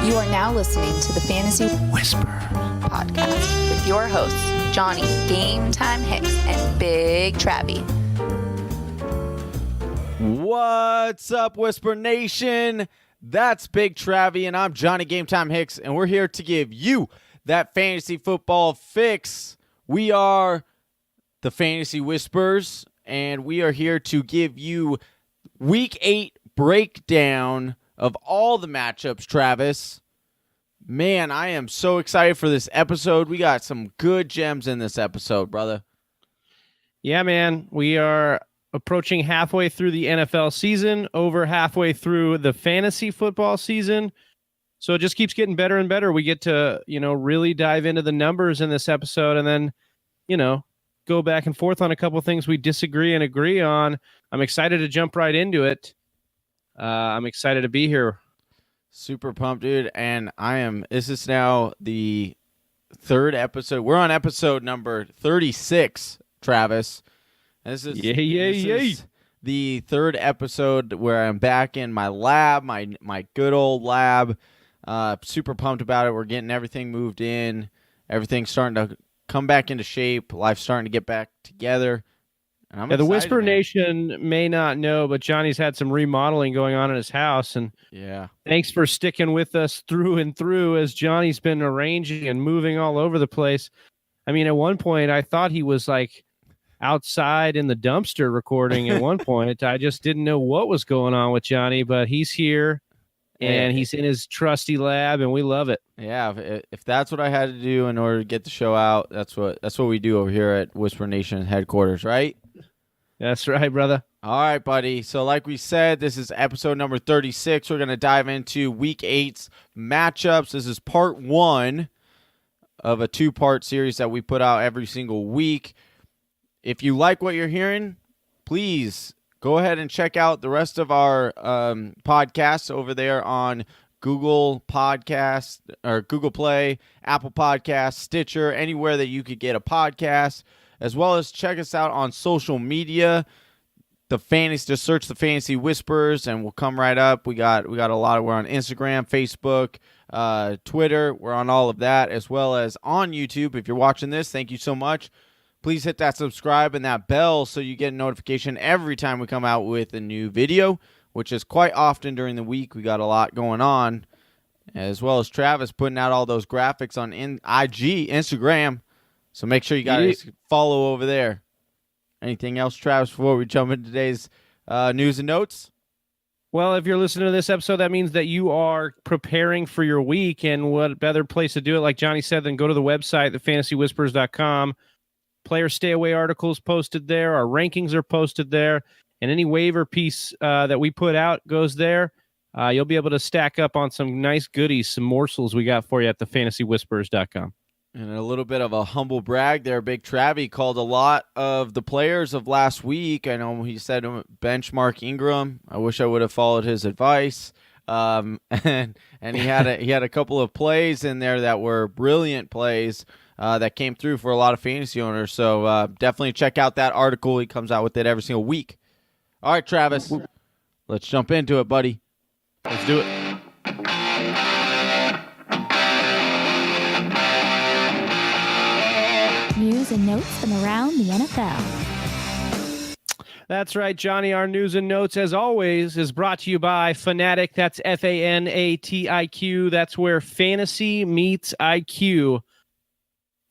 You are now listening to the Fantasy Whisper Podcast with your hosts, Johnny Game Time Hicks and Big Travy. What's up, Whisper Nation? That's Big Travy, and I'm Johnny Game Time Hicks, and we're here to give you that fantasy football fix. We are the Fantasy Whispers, and we are here to give you Week 8 breakdown of all the matchups, Travis. Man, I am so excited for this episode. We got some good gems in this episode, brother. Yeah, man. We are approaching halfway through the NFL season, over halfway through the fantasy football season. So it just keeps getting better and better. We get to, really dive into the numbers in this episode and then, go back and forth on a couple of things we disagree and agree on. I'm excited to jump right into it. I'm excited to be here. Super pumped, dude. And this is now the third episode. We're on episode number 36, Travis. This is the third episode where I'm back in my lab, my good old lab. Super pumped about it. We're getting everything moved in. Everything's starting to come back into shape. Life's starting to get back together. And the Whisper Nation may not know, but Johnny's had some remodeling going on in his house. And thanks for sticking with us through and through as Johnny's been arranging and moving all over the place. I mean, at one point, I thought he was like outside in the dumpster recording at one point. I just didn't know what was going on with Johnny, but he's here and he's in his trusty lab, and we love it. Yeah, if that's what I had to do in order to get the show out, that's what we do over here at Whisper Nation headquarters, right? That's right, brother. All right, buddy. So like we said, this is episode number 36. We're going to dive into Week 8's matchups. This is part 1 of a 2-part series that we put out every single week. If you like what you're hearing, please go ahead and check out the rest of our podcasts over there on Google Podcasts or Google Play, Apple Podcasts, Stitcher, anywhere that you could get a podcast. As well as check us out on social media. Just search the Fantasy Whispers and we'll come right up. We got a lot. We're on Instagram, Facebook, Twitter. We're on all of that, as well as on YouTube. If you're watching this, thank you so much. Please hit that subscribe and that bell so you get a notification every time we come out with a new video, which is quite often during the week. We got a lot going on, as well as Travis putting out all those graphics on Instagram. So make sure you guys follow over there. Anything else, Travis, before we jump into today's news and notes? Well, if you're listening to this episode, that means that you are preparing for your week, and what better place to do it, like Johnny said, than go to the website, thefantasywhispers.com. Player stay away articles posted there. Our rankings are posted there, and any waiver piece that we put out goes there. You'll be able to stack up on some nice goodies, some morsels we got for you at thefantasywhispers.com. And a little bit of a humble brag there. Big Travy called a lot of the players of last week. I know he said benchmark Ingram. I wish I would have followed his advice. And he had a couple of plays in there that were brilliant plays that came through for a lot of fantasy owners. So definitely check out that article. He comes out with it every single week. All right, Travis, let's jump into it, buddy. Let's do it. News and notes from around the NFL. That's right, Johnny. Our news and notes, as always, is brought to you by Fanatic. That's Fanatiq. That's where fantasy meets IQ.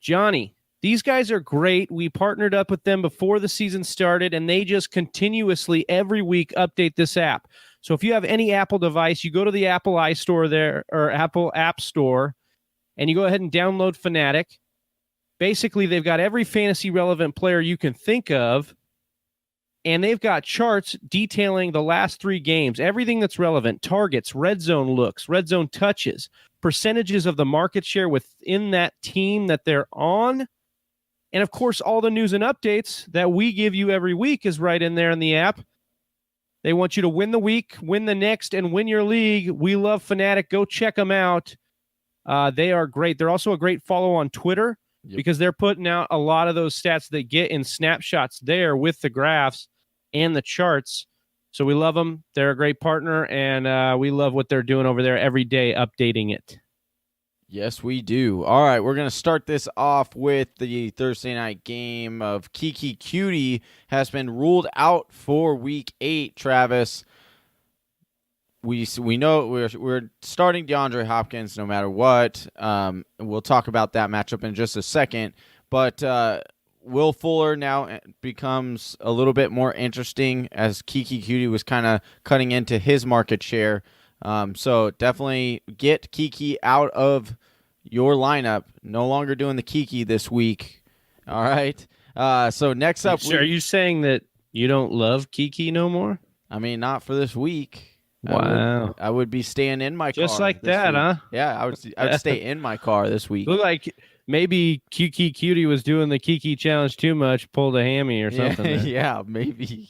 Johnny, these guys are great. We partnered up with them before the season started, and they just continuously every week update this app. So if you have any Apple device, you go to the Apple iStore there, or Apple App Store, and you go ahead and download Fanatic. Basically, they've got every fantasy relevant player you can think of, and they've got charts detailing the last 3 games, everything that's relevant, targets, red zone looks, red zone touches, percentages of the market share within that team that they're on. And of course, all the news and updates that we give you every week is right in there in the app. They want you to win the week, win the next, and win your league. We love Fanatic. Go check them out. They are great. They're also a great follow on Twitter. Yep. Because they're putting out a lot of those stats they get in snapshots there with the graphs and the charts. So we love them. They're a great partner, and we love what they're doing over there every day, updating it. Yes, we do. All right, we're going to start this off with the Thursday night game of Kiki Cutie has been ruled out for Week 8, Travis. We know we're starting DeAndre Hopkins no matter what. We'll talk about that matchup in just a second. But Will Fuller now becomes a little bit more interesting as Kiki Cutie was kind of cutting into his market share. So definitely get Kiki out of your lineup. No longer doing the Kiki this week. All right. So next up, are you saying that you don't love Kiki no more? I mean, not for this week. Wow. I would be staying in my car. Just like that, week. huh? Yeah, I would stay in my car this week. Look like maybe Kiki Cutie was doing the Kiki challenge too much, pulled a hammy or something. Yeah, maybe.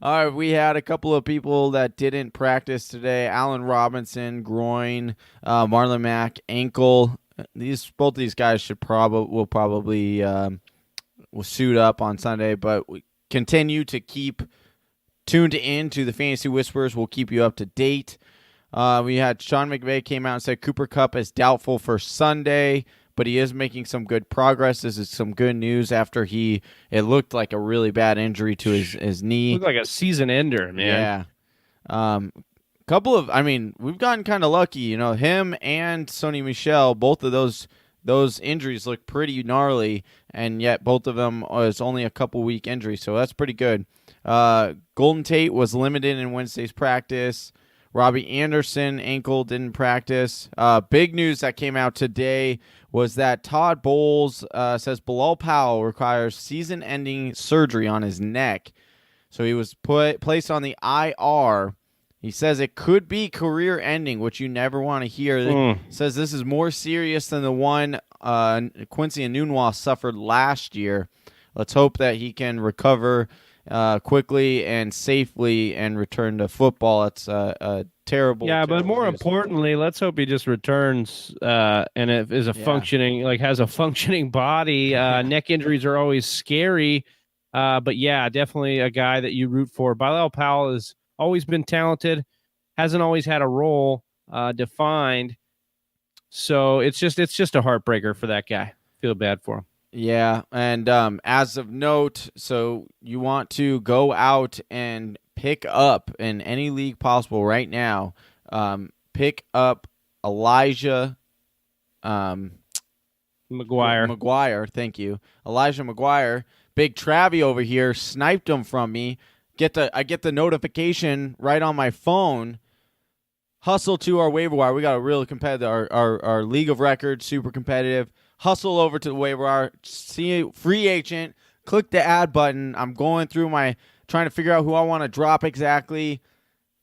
All right, we had a couple of people that didn't practice today. Allen Robinson, groin, Marlon Mack, ankle. Both these guys will probably will suit up on Sunday, but we continue to keep tuned in to the Fantasy Whispers. We'll keep you up to date. We had Sean McVay came out and said Cooper Kupp is doubtful for Sunday, but he is making some good progress. This is some good news after it looked like a really bad injury to his knee. Looked like a season ender, man. Yeah. We've gotten kind of lucky, him and Sony Michel, both of those injuries look pretty gnarly, and yet both of them was only a couple week injury, so that's pretty good. Golden Tate was limited in Wednesday's practice. Robbie Anderson, ankle, didn't practice. Big news that came out today was that Todd Bowles says Bilal Powell requires season-ending surgery on his neck. So he was placed on the IR. He says it could be career-ending, which you never want to hear. Says this is more serious than the one Quincy Enunwa suffered last year. Let's hope that he can recover quickly and safely and return to football. It's a terrible. Yeah, terrible but more news. importantly, let's hope he just returns and it is has a functioning body. Neck injuries are always scary, but yeah, definitely a guy that you root for. Bilal Powell has always been talented, hasn't always had a role defined, so it's just a heartbreaker for that guy. Feel bad for him. Yeah, and as of note, so you want to go out and pick up in any league possible right now. Pick up Elijah McGuire. Thank you, Elijah McGuire. Big Travy over here sniped him from me. I get the notification right on my phone. Hustle to our waiver wire. We got a really competitive. Our league of records, super competitive. Hustle over to the waiver wire, see free agent, click the add button. I'm going through trying to figure out who I want to drop exactly.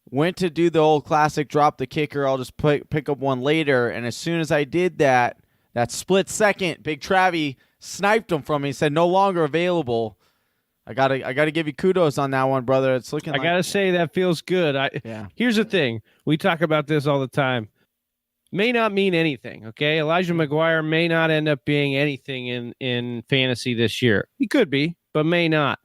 Went to do the old classic drop the kicker. I'll just pick up one later. And as soon as I did that split second, Big Travy sniped him from me, said no longer available. I gotta give you kudos on that one, brother. It's looking. I gotta say that feels good. Here's the thing: we talk about this all the time. May not mean anything, okay? Elijah McGuire may not end up being anything in fantasy this year. He could be, but may not.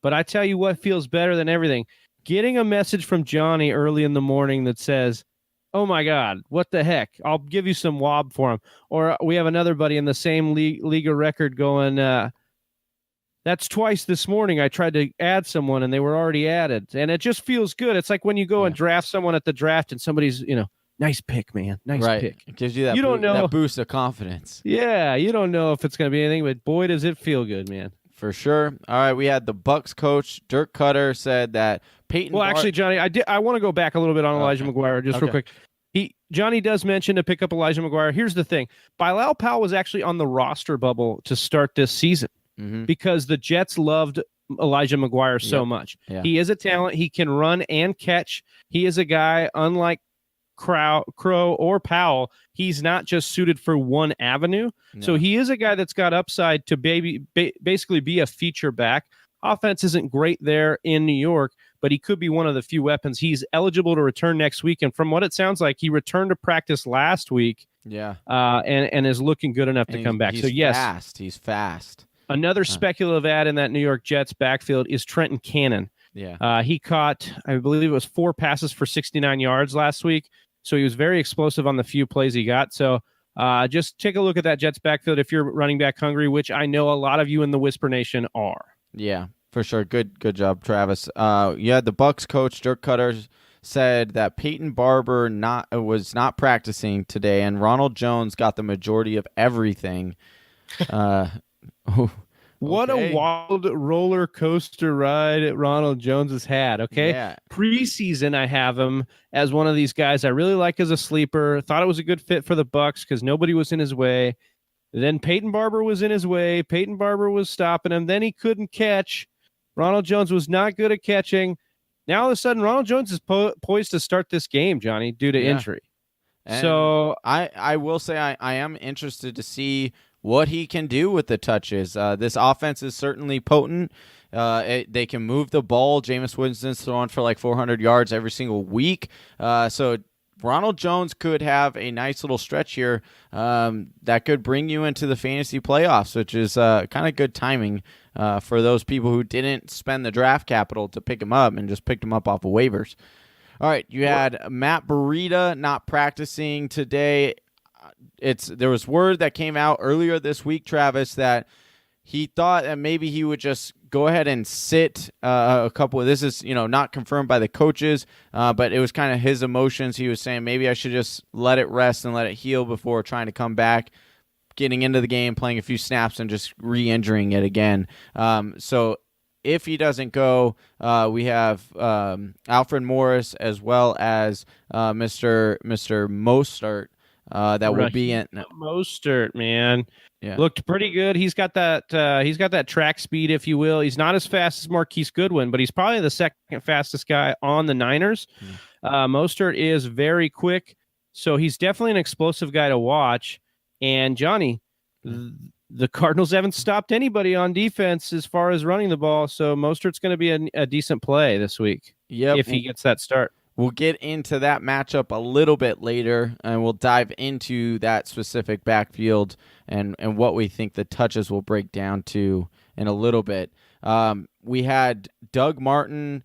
But I tell you what feels better than everything. Getting a message from Johnny early in the morning that says, oh my God, what the heck? I'll give you some wob for him. Or we have another buddy in the same league of record going, that's twice this morning I tried to add someone and they were already added. And it just feels good. It's like when you go and draft someone at the draft and somebody's, nice pick, man. Nice pick. It gives you that, that boost of confidence. Yeah, you don't know if it's going to be anything, but boy, does it feel good, man. For sure. All right, we had the Bucs coach, Dirk Cutter, said that Peyton... Well, actually, Johnny, I want to go back a little bit on Elijah McGuire just real quick. Johnny does mention to pick up Elijah McGuire. Here's the thing. Bilal Powell was actually on the roster bubble to start this season because the Jets loved Elijah McGuire so much. Yeah. He is a talent. He can run and catch. He is a guy, unlike Crow or Powell, he's not just suited for one avenue. No. So he is a guy that's got upside to basically be a feature back. Offense isn't great there in New York, but he could be one of the few weapons. He's eligible to return next week, and from what it sounds like, he returned to practice last week. Yeah, and is looking good enough to come back. So yes, he's fast. Another speculative ad in that New York Jets backfield is Trenton Cannon. Yeah. He caught, I believe it was 4 passes for 69 yards last week. So he was very explosive on the few plays he got. So just take a look at that Jets backfield if you're running back hungry, which I know a lot of you in the Whisper Nation are. Yeah, for sure. Good job, Travis. The Bucs coach, Dirk Cutter, said that Peyton Barber was not practicing today, and Ronald Jones got the majority of everything. What a wild roller coaster ride Ronald Jones has had, okay? Yeah. Preseason, I have him as one of these guys I really like as a sleeper. Thought it was a good fit for the Bucs because nobody was in his way. Then Peyton Barber was in his way. Peyton Barber was stopping him. Then he couldn't catch. Ronald Jones was not good at catching. Now, all of a sudden, Ronald Jones is poised to start this game, Johnny, due to injury. And so I will say I am interested to see what he can do with the touches. This offense is certainly potent. They can move the ball. Jameis Winston's throwing for like 400 yards every single week. So Ronald Jones could have a nice little stretch here that could bring you into the fantasy playoffs, which is kind of good timing for those people who didn't spend the draft capital to pick him up and just picked him up off of waivers. All right, you had Matt Breida not practicing today. There was word that came out earlier this week, Travis, that he thought that maybe he would just go ahead and sit a couple of, this is, not confirmed by the coaches, but it was kind of his emotions. He was saying maybe I should just let it rest and let it heal before trying to come back, getting into the game, playing a few snaps, and just re-injuring it again. So if he doesn't go, we have Alfred Morris as well as Mr. Mostert. That will be in Mostert, man. Yeah. Looked pretty good. He's got that track speed, if you will. He's not as fast as Marquise Goodwin, but he's probably the second fastest guy on the Niners. Mostert is very quick, so he's definitely an explosive guy to watch. And Johnny, the Cardinals haven't stopped anybody on defense as far as running the ball, so Mostert's going to be a decent play this week. Yep. If he gets that start. We'll get into that matchup a little bit later, and we'll dive into that specific backfield and what we think the touches will break down to in a little bit. We had Doug Martin,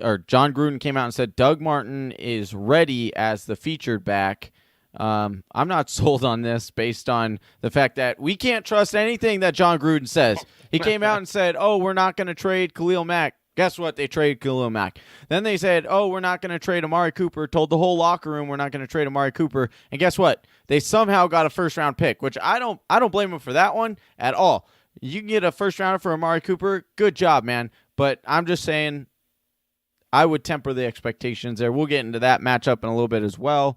or John Gruden came out and said Doug Martin is ready as the featured back. I'm not sold on this based on the fact that we can't trust anything that John Gruden says. He came out and said, we're not going to trade Khalil Mack. Guess what? They traded Khalil Mack. Then they said, we're not going to trade Amari Cooper. Told the whole locker room we're not going to trade Amari Cooper. And guess what? They somehow got a first-round pick, which I don't blame them for that one at all. You can get a first-rounder for Amari Cooper. Good job, man. But I'm just saying I would temper the expectations there. We'll get into that matchup in a little bit as well.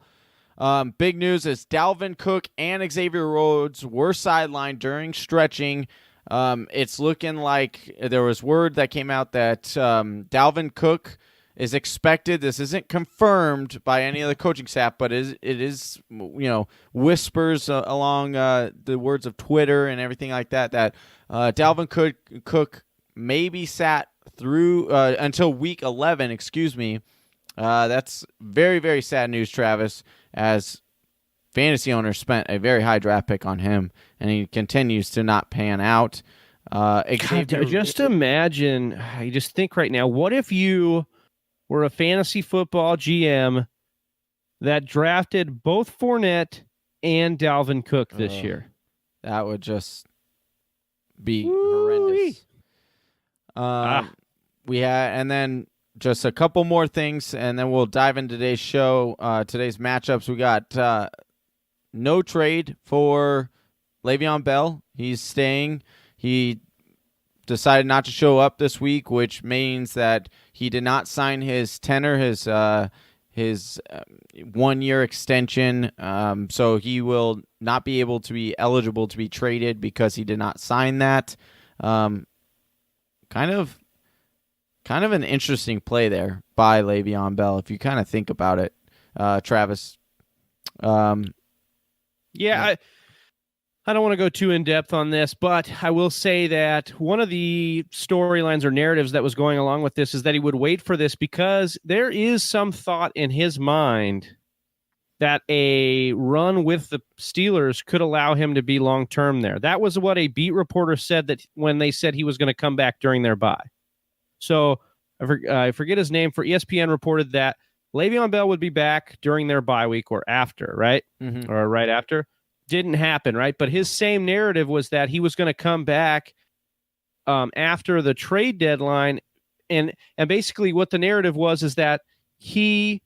Big news is Dalvin Cook and Xavier Rhodes were sidelined during stretching. It's looking like there was word that came out that Dalvin Cook is expected. This isn't confirmed by any of the coaching staff, but it is whispers along the words of Twitter and everything like that Dalvin Cook may be sat through until week 11. Excuse me. That's very, very sad news, Travis, as fantasy owners spent a very high draft pick on him, and he continues to not pan out. Just imagine, you just think right now, what if you were a fantasy football GM that drafted both Fournette and Dalvin Cook this year? That would just be horrendous. We had, and then just a couple more things, and then we'll dive into today's show, today's matchups. We got no trade for Le'Veon Bell. He's staying. He decided not to show up this week, which means that he did not sign his tenor, his 1-year extension. So he will not be able to be eligible to be traded because he did not sign that. Kind of an interesting play there by Le'Veon Bell, if you kind of think about it, Travis. Yeah, I don't want to go too in-depth on this, but I will say that one of the storylines or narratives that was going along with this is that he would wait for this because there is some thought in his mind that a run with the Steelers could allow him to be long-term there. That was what a beat reporter said that when they said he was going to come back during their bye. So I forget his name, for ESPN reported that Le'Veon Bell would be back during their bye week or after, right? Mm-hmm. Or right after. Didn't happen, right? But his same narrative was that he was going to come back after the trade deadline. And basically what the narrative was is that he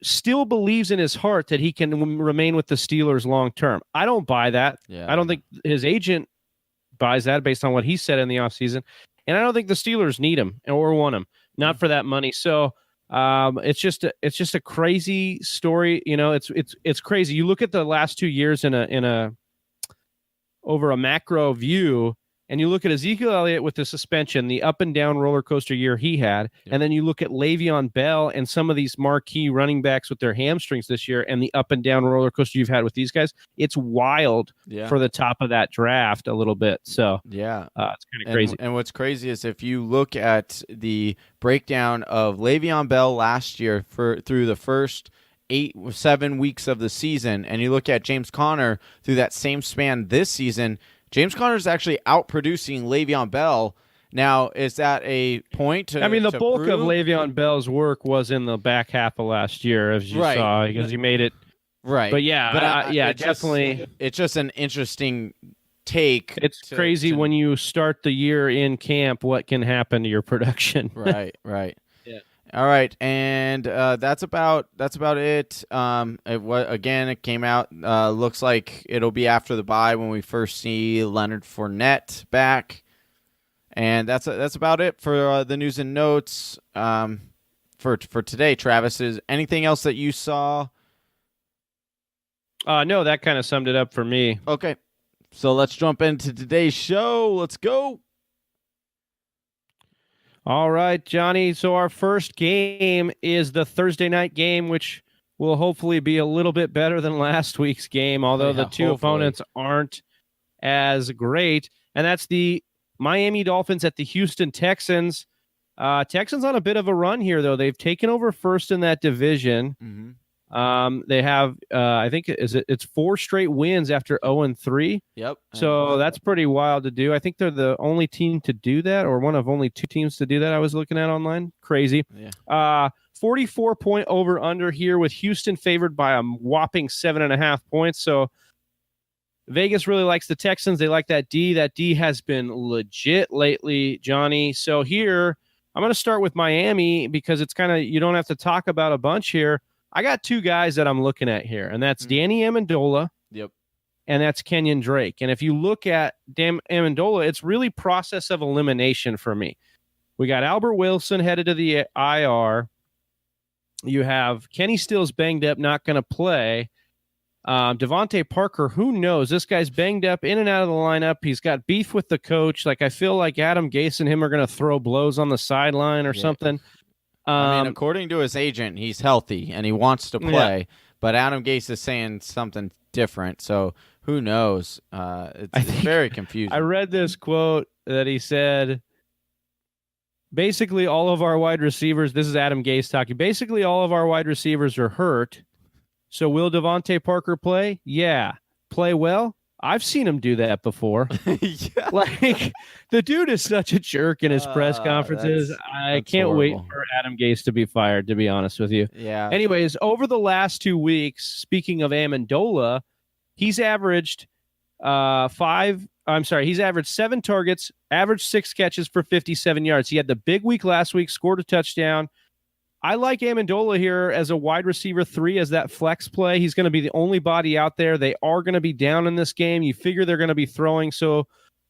still believes in his heart that he can remain with the Steelers long term. I don't buy that. Yeah. I don't think his agent buys that based on what he said in the offseason. And I don't think the Steelers need him or want him, not for that money. So it's just a crazy story. You know, it's crazy. You look at the last 2 years over a macro view, and you look at Ezekiel Elliott with the suspension, the up and down roller coaster year he had, and then you look at Le'Veon Bell and some of these marquee running backs with their hamstrings this year and the up and down roller coaster you've had with these guys. It's wild for the top of that draft a little bit. So it's kind of crazy. And what's crazy is if you look at the breakdown of Le'Veon Bell last year through the first 7 weeks of the season, and you look at James Conner through that same span this season, James Conner is actually outproducing Le'Veon Bell. Now, is that a point to the bulk prove? of Le'Veon Bell's work was in the back half of last year, as you saw, because he made it. Right. But definitely. It's just an interesting take. It's crazy when you start the year in camp, what can happen to your production. Right. Yeah. All right, and that's about it. It came out. Looks like it'll be after the bye when we first see Leonard Fournette back, and that's about it for the news and notes for today. Travis, is anything else that you saw? No, that kind of summed it up for me. Okay, so let's jump into today's show. Let's go. All right, Johnny. So our first game is the Thursday night game, which will hopefully be a little bit better than last week's game, although the two opponents aren't as great. And that's the Miami Dolphins at the Houston Texans. Texans on a bit of a run here, though. They've taken over first in that division. Mm-hmm. They have, I think, it's 4 straight wins after 0-3. Yep. So that's pretty wild to do. I think they're the only team to do that, or one of only 2 teams to do that I was looking at online. Crazy. Yeah. 44-point over-under here, with Houston favored by a whopping 7.5 points. So Vegas really likes the Texans. They like that D. That D has been legit lately, Johnny. So here, I'm going to start with Miami because it's kind of, you don't have to talk about a bunch here. I got 2 guys that I'm looking at here, and that's Danny Amendola. Yep. And that's Kenyon Drake. And if you look at Amendola, it's really process of elimination for me. We got Albert Wilson headed to the IR. You have Kenny Stills banged up, not going to play. Devontae Parker, who knows? This guy's banged up, in and out of the lineup. He's got beef with the coach. Like, I feel like Adam Gase and him are going to throw blows on the sideline or something. According to his agent, he's healthy and he wants to play, but Adam Gase is saying something different. So who knows? It's very confusing. I read this quote that he said, basically all of our wide receivers, this is Adam Gase talking, basically all of our wide receivers are hurt. So will Devontae Parker play? Yeah. Play well? I've seen him do that before. Yeah. Like, the dude is such a jerk in his press conferences. I can't wait for Adam Gase to be fired, to be honest with you. Yeah. Anyways, over the last 2 weeks, speaking of Amendola, he's averaged he's averaged 7 targets, averaged 6 catches for 57 yards. He had the big week last week, scored a touchdown. I like Amendola here as a wide receiver 3, as that flex play. He's going to be the only body out there. They are going to be down in this game. You figure they're going to be throwing. So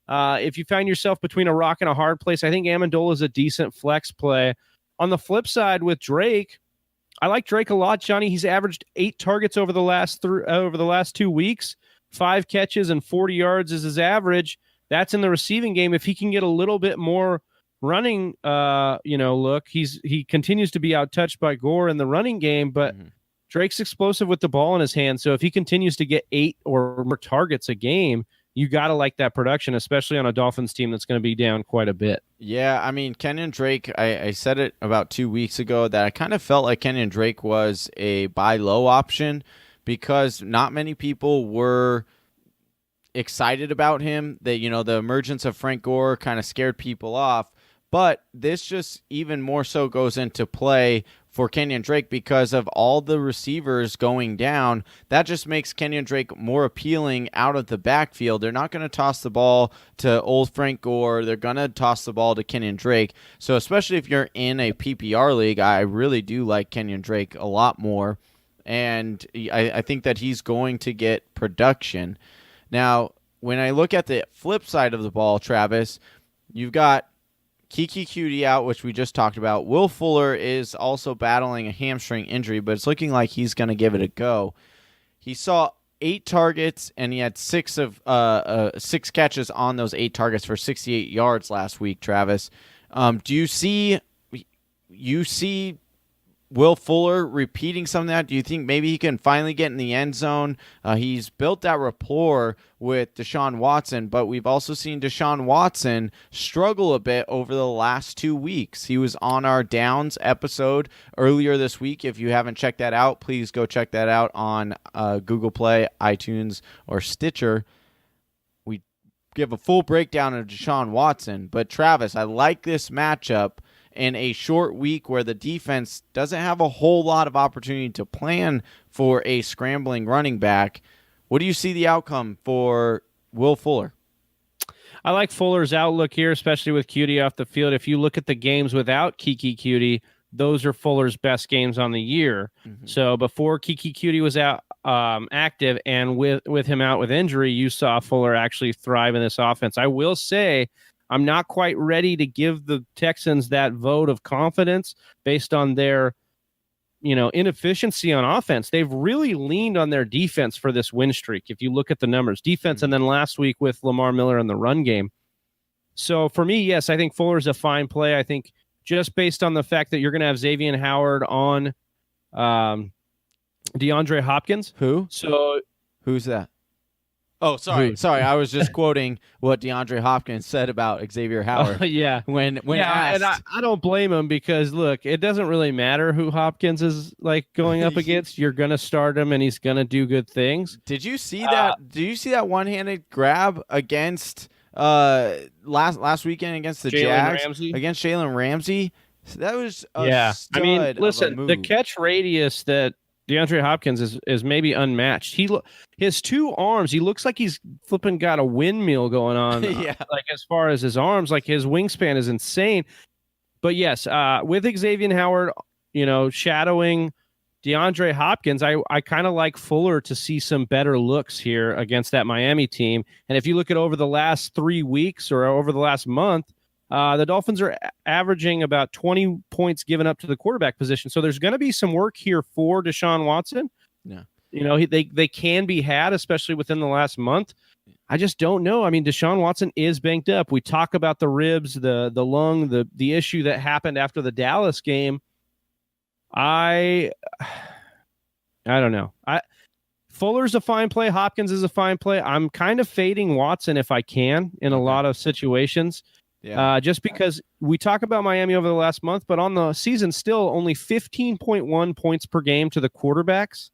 if you find yourself between a rock and a hard place, I think Amendola is a decent flex play. On the flip side with Drake, I like Drake a lot, Johnny. He's averaged 8 targets over the last 2 weeks, 5 catches and 40 yards is his average. That's in the receiving game. If he can get a little bit more running, look, he continues to be outtouched by Gore in the running game, but Drake's explosive with the ball in his hand. So if he continues to get 8 or more targets a game, you got to like that production, especially on a Dolphins team that's going to be down quite a bit. Yeah, I mean, Kenyon Drake, I said it about 2 weeks ago that I kind of felt like Kenyon Drake was a buy low option because not many people were excited about him. That, the emergence of Frank Gore kind of scared people off. But this just even more so goes into play for Kenyon Drake because of all the receivers going down. That just makes Kenyon Drake more appealing out of the backfield. They're not going to toss the ball to old Frank Gore. They're going to toss the ball to Kenyon Drake. So especially if you're in a PPR league, I really do like Kenyon Drake a lot more. And I think that he's going to get production. Now, when I look at the flip side of the ball, Travis, you've got Kiki Cutie out, which we just talked about. Will Fuller is also battling a hamstring injury, but it's looking like he's going to give it a go. He saw 8 targets, and he had 6 catches on those 8 targets for 68 yards last week, Travis. Do you see Will Fuller repeating some of that? Do you think maybe he can finally get in the end zone? He's built that rapport with Deshaun Watson, but we've also seen Deshaun Watson struggle a bit over the last 2 weeks. He was on our Downs episode earlier this week. If you haven't checked that out, please go check that out on Google Play, iTunes, or Stitcher. We give a full breakdown of Deshaun Watson, but Travis, I like this matchup in a short week where the defense doesn't have a whole lot of opportunity to plan for a scrambling running back. What do you see the outcome for Will Fuller? I like Fuller's outlook here, especially with Cutie off the field. If you look at the games without Kiki Cutie, those are Fuller's best games on the year. Mm-hmm. So before Kiki Cutie was out active and with him out with injury, you saw Fuller actually thrive in this offense. I will say, I'm not quite ready to give the Texans that vote of confidence based on their, inefficiency on offense. They've really leaned on their defense for this win streak. If you look at the numbers, defense, and then last week with Lamar Miller in the run game. So for me, yes, I think Fuller's a fine play. I think just based on the fact that you're going to have Xavien Howard on DeAndre Hopkins. Who? So who's that? Oh, sorry. I was just quoting what DeAndre Hopkins said about Xavien Howard. Yeah. When asked. And I don't blame him because, look, it doesn't really matter who Hopkins is going up against. You're going to start him, and he's going to do good things. Did you see that? Did you see that one-handed grab against last weekend against the Jags? Against Jalen Ramsey? So that was a stud. I mean, listen, of a move. The catch radius that DeAndre Hopkins is maybe unmatched. His 2 arms, he looks like he's flipping got a windmill going on. Yeah. Like as far as his arms, like his wingspan is insane. But yes, with Xavien Howard, shadowing DeAndre Hopkins, I kind of like Fuller to see some better looks here against that Miami team. And if you look at over the last 3 weeks or over the last month, the Dolphins are averaging about 20 points given up to the quarterback position. So there's going to be some work here for Deshaun Watson. Yeah. They can be had, especially within the last month. I just don't know. I mean, Deshaun Watson is banged up. We talk about the ribs, the lung, the issue that happened after the Dallas game. I don't know. Fuller's a fine play. Hopkins is a fine play. I'm kind of fading Watson if I can in a lot of situations. Yeah. Just because we talk about Miami over the last month, but on the season still only 15.1 points per game to the quarterbacks.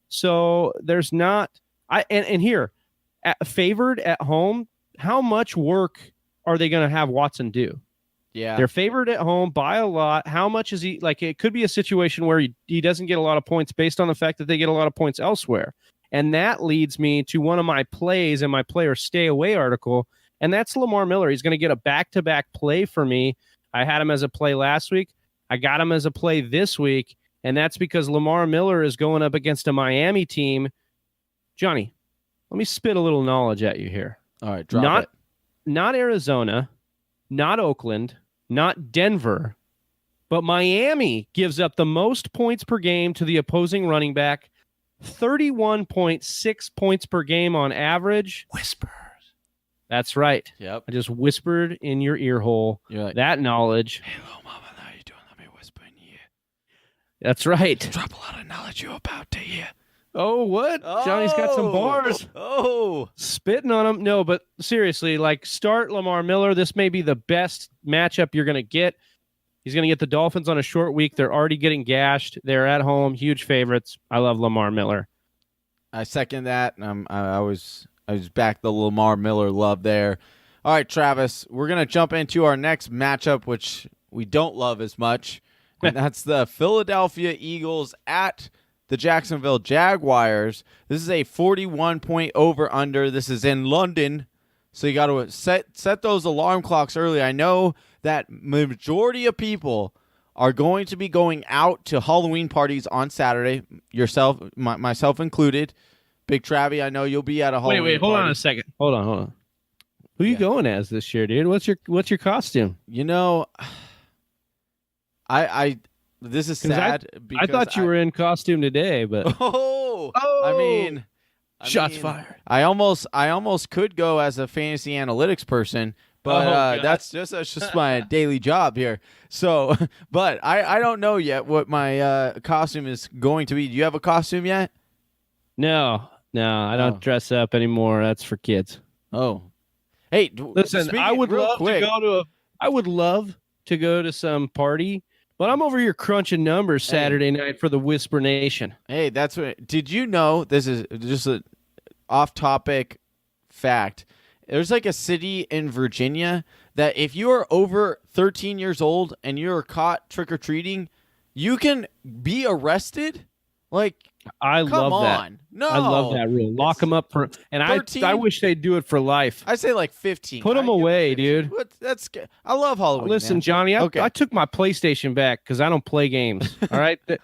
So there's not and here favored at home. How much work are they going to have Watson do? Yeah, they're favored at home by a lot. How much is he like? It could be a situation where he doesn't get a lot of points based on the fact that they get a lot of points elsewhere, and that leads me to one of my plays in my player stay away article. And that's Lamar Miller. He's going to get a back-to-back play for me. I had him as a play last week. I got him as a play this week. And that's because Lamar Miller is going up against a Miami team. Johnny, let me spit a little knowledge at you here. All right, drop it. Not Arizona, not Oakland, not Denver, but Miami gives up the most points per game to the opposing running back, 31.6 points per game on average. Whisper. That's right. Yep. I just whispered in your ear hole that knowledge. Hey, little mama, how you doing? Let me whisper in your ear. That's right. Drop a lot of knowledge you're about to hear. Oh, what? Johnny's got some bars. Oh. Spitting on him. No, but seriously, start Lamar Miller. This may be the best matchup you're going to get. He's going to get the Dolphins on a short week. They're already getting gashed. They're at home. Huge favorites. I love Lamar Miller. I second that. I was back the Lamar Miller love there. All right, Travis, we're going to jump into our next matchup, which we don't love as much, and that's the Philadelphia Eagles at the Jacksonville Jaguars. This is a 41-point over-under. This is in London, so you got to set those alarm clocks early. I know that majority of people are going to be going out to Halloween parties on Saturday, myself included. Big Travy, I know you'll be at a Halloween Wait, hold party. on a second. Hold on. Who you going as this year, dude? What's your costume? You know, I this is sad. I thought you were in costume today, but I mean, shots fired. I almost could go as a fantasy analytics person, but that's just my daily job here. So, but I don't know yet what my costume is going to be. Do you have a costume yet? No, I don't dress up anymore. That's for kids. Oh. Hey, listen, I would love to go to some party, but I'm over here crunching numbers Saturday night for the Whisper Nation. Hey, that's what. Did you know? This is just an off-topic fact. There's like a city in Virginia that if you are over 13 years old and you're caught trick-or-treating, you can be arrested. Like, I love that. No, I love that rule. Lock them up for, and 13? I wish they'd do it for life. I say like 15. Put them away, dude. I love Halloween. Listen, man. Johnny, I took my PlayStation back because I don't play games. All right, all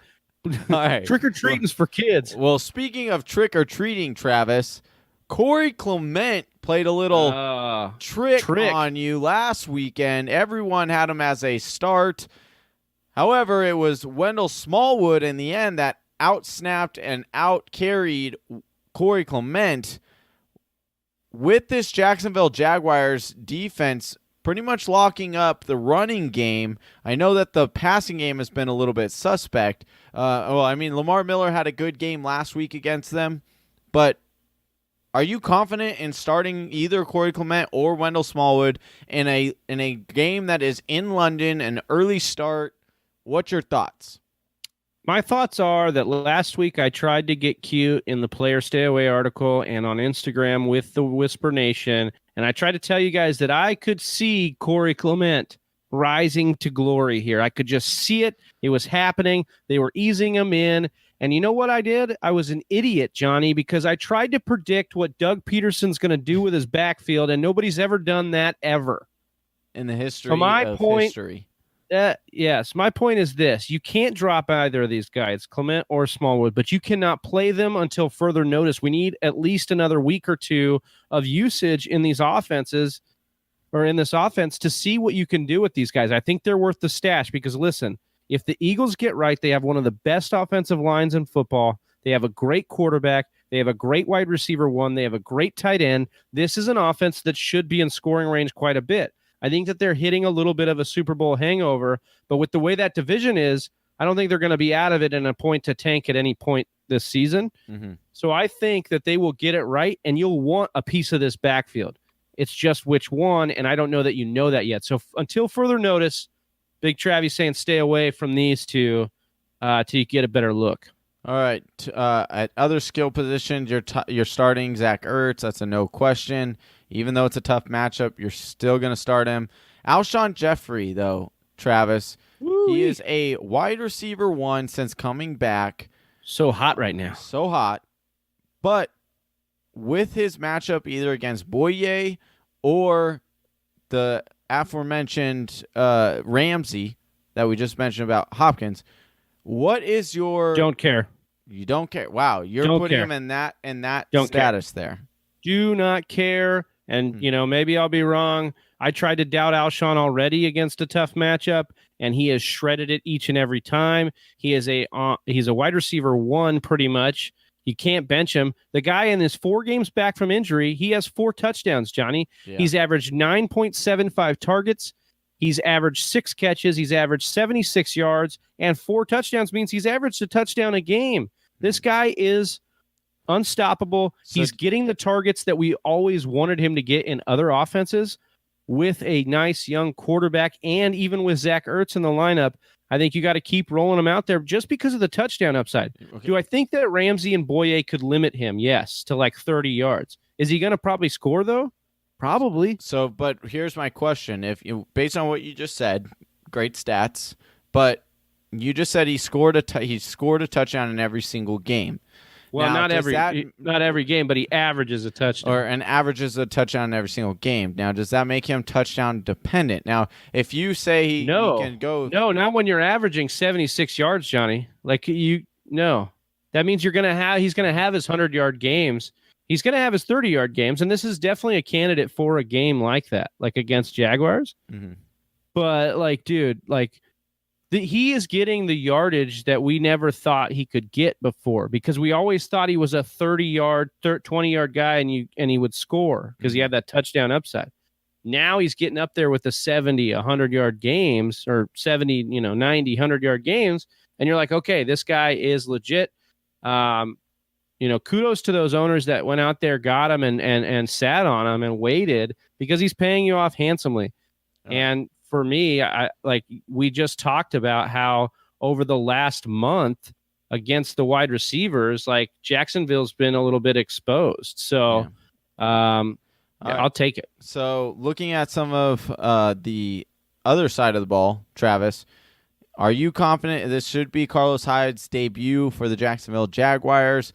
right. Trick or treating's for kids. Well, speaking of trick or treating, Travis, Corey Clement played a little trick on you last weekend. Everyone had him as a start. However, it was Wendell Smallwood in the end that outsnapped and out-carried Corey Clement. With this Jacksonville Jaguars defense pretty much locking up the running game, I know that the passing game has been a little bit suspect. Lamar Miller had a good game last week against them, but are you confident in starting either Corey Clement or Wendell Smallwood in a game that is in London, an early start? What's your thoughts? My thoughts are that last week I tried to get cute in the Player Stay Away article and on Instagram with the Whisper Nation, and I tried to tell you guys that I could see Corey Clement rising to glory here. I could just see it. It was happening. They were easing him in. And you know what I did? I was an idiot, Johnny, because I tried to predict what Doug Peterson's going to do with his backfield, and nobody's ever done that ever. In the history history. Yes, my point is this. You can't drop either of these guys, Clement or Smallwood, but you cannot play them until further notice. We need at least another week or two of usage in these offenses or in this offense to see what you can do with these guys. I think they're worth the stash because, listen, if the Eagles get right, they have one of the best offensive lines in football. They have a great quarterback. They have a great wide receiver one. They have a great tight end. This is an offense that should be in scoring range quite a bit. I think that they're hitting a little bit of a Super Bowl hangover, but with the way that division is, I don't think they're going to be out of it in a point to tank at any point this season. Mm-hmm. So I think that they will get it right, and you'll want a piece of this backfield. It's just which one, and I don't know that you know that yet. So until further notice, Big Travy saying stay away from these two till you get a better look. All right. At other skill positions, you're starting Zach Ertz. That's a no question. Even though it's a tough matchup, you're still going to start him. Alshon Jeffrey, though, Travis, he is a wide receiver one since coming back. So hot right now. So hot. But with his matchup either against Boye or the aforementioned Ramsey that we just mentioned about Hopkins, what is your... Don't care. You don't care. Wow, you're putting him in that status there. Do not care. And, maybe I'll be wrong. I tried to doubt Alshon already against a tough matchup, and he has shredded it each and every time. He's a wide receiver one pretty much. You can't bench him. The guy in his 4 games back from injury, he has 4 touchdowns, Johnny. Yeah. He's averaged 9.75 targets. He's averaged 6 catches. He's averaged 76 yards, and 4 touchdowns means he's averaged a touchdown a game. This guy is unstoppable. He's getting the targets that we always wanted him to get in other offenses with a nice young quarterback, and even with Zach Ertz in the lineup. I think you got to keep rolling him out there just because of the touchdown upside. Okay. Do I think that Ramsey and Boye could limit him? Yes, to like 30 yards. Is he going to probably score, though? Probably. So, but here's my question: if you, based on what you just said, great stats, but you just said he scored a touchdown in every single game. Well, Now, not every game, but he averages a touchdown. Or an averages a touchdown in every single game. Now, does that make him touchdown dependent? Now, if you say he can go... No, not when you're averaging 76 yards, Johnny. That means he's going to have his 100-yard games. He's going to have his 30-yard games, and this is definitely a candidate for a game like that, like against Jaguars. Mm-hmm. But, dude, he is getting the yardage that we never thought he could get before, because we always thought he was a 30-yard, 20-yard guy and he would score because he had that touchdown upside. Now he's getting up there with the 70, 100-yard games, or 70, 90, 100-yard games, and you're like, okay, this guy is legit. Kudos to those owners that went out there, got him and sat on him and waited, because he's paying you off handsomely. Oh. And for me, we just talked about how over the last month against the wide receivers, Jacksonville's been a little bit exposed. So I'll take it. So looking at some of the other side of the ball, Travis, are you confident this should be Carlos Hyde's debut for the Jacksonville Jaguars?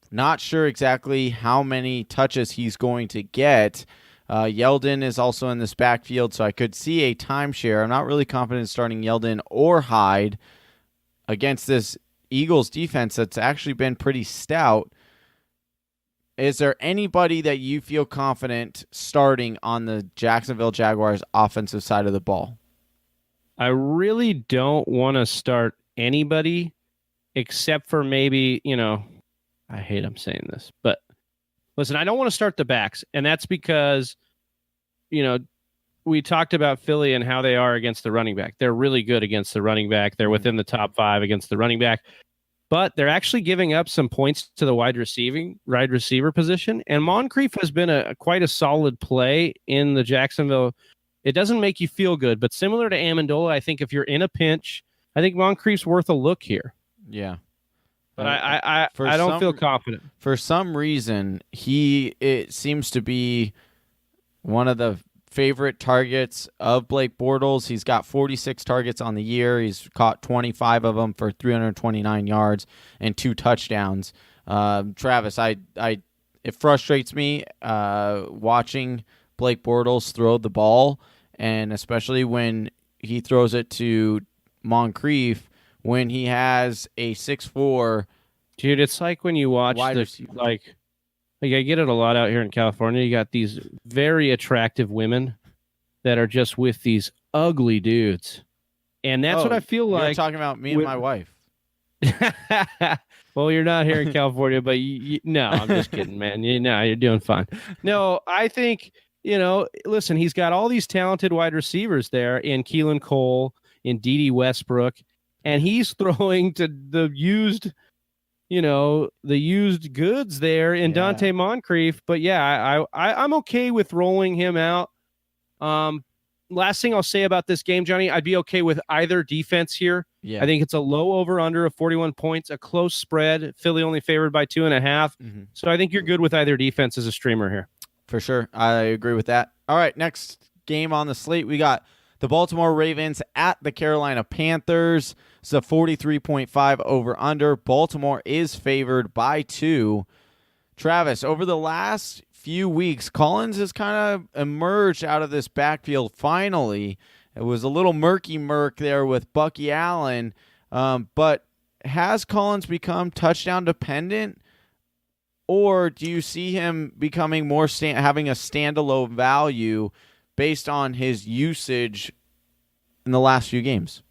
Not sure exactly how many touches he's going to get. Yeldon is also in this backfield, so I could see a timeshare. I'm not really confident in starting Yeldon or Hyde against this Eagles defense that's actually been pretty stout. Is there anybody that you feel confident starting on the Jacksonville Jaguars offensive side of the ball? I really don't want to start anybody except for maybe, I hate I'm saying this, but listen, I don't want to start the backs, and that's because, we talked about Philly and how they are against the running back. They're really good against the running back. They're within the top 5 against the running back, but they're actually giving up some points to the wide receiver position. And Moncrief has been quite a solid play in the Jacksonville. It doesn't make you feel good, but similar to Amendola, I think if you're in a pinch, I think Moncrief's worth a look here. Yeah. But I don't feel confident. For some reason, it seems to be one of the favorite targets of Blake Bortles. He's got 46 targets on the year. He's caught 25 of them for 329 yards and 2 touchdowns. Travis, it frustrates me watching Blake Bortles throw the ball, and especially when he throws it to Moncrief, when he has a 6'4". Dude, it's like when you watch I get it a lot out here in California. You got these very attractive women that are just with these ugly dudes. And that's what I feel like. You're talking about me and my wife. Well, you're not here in California, but no, I'm just kidding, man. You're doing fine. No, I think, listen, he's got all these talented wide receivers there in Keelan Cole, in Dede Westbrook, and he's throwing to the used goods there in Dante Moncrief. But I'm okay with rolling him out. Last thing I'll say about this game, Johnny, I'd be okay with either defense here. Yeah. I think it's a low over-under of 41 points, a close spread. Philly only favored by 2.5. Mm-hmm. So I think you're good with either defense as a streamer here. For sure. I agree with that. All right, next game on the slate, we got the Baltimore Ravens at the Carolina Panthers. It's a 43.5 over-under. Baltimore is favored by 2. Travis, over the last few weeks, Collins has kind of emerged out of this backfield finally. It was a little murky there with Bucky Allen, but has Collins become touchdown dependent, or do you see him becoming more having a standalone value based on his usage in the last few games?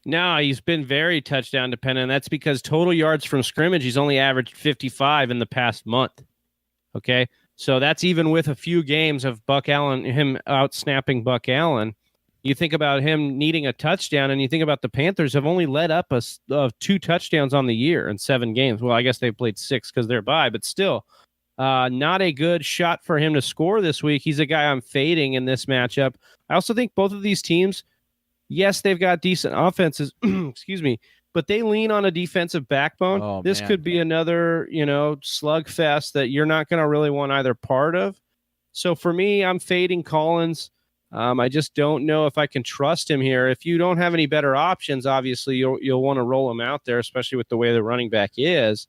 No, he's been very touchdown dependent. That's because total yards from scrimmage, he's only averaged 55 in the past month. Okay, so that's even with a few games of Buck Allen, him out-snapping Buck Allen. You think about him needing a touchdown, and you think about the Panthers have only led up of 2 touchdowns on the year in 7 games. Well, I guess they played 6 because they're bye, but still, not a good shot for him to score this week. He's a guy I'm fading in this matchup. I also think both of these teams, yes, they've got decent offenses, excuse me, but they lean on a defensive backbone. This could be another, slugfest that you're not going to really want either part of. So for me, I'm fading Collins. I just don't know if I can trust him here. If you don't have any better options, obviously you'll want to roll him out there, especially with the way the running back is.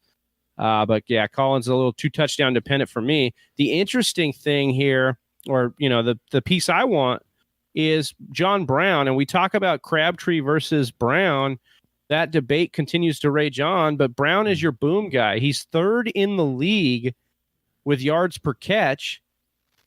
But yeah, Collins is a little too touchdown dependent for me. The interesting thing here, or the piece I want, is John Brown, and we talk about Crabtree versus Brown. That debate continues to rage on, but Brown is your boom guy. He's third in the league with yards per catch.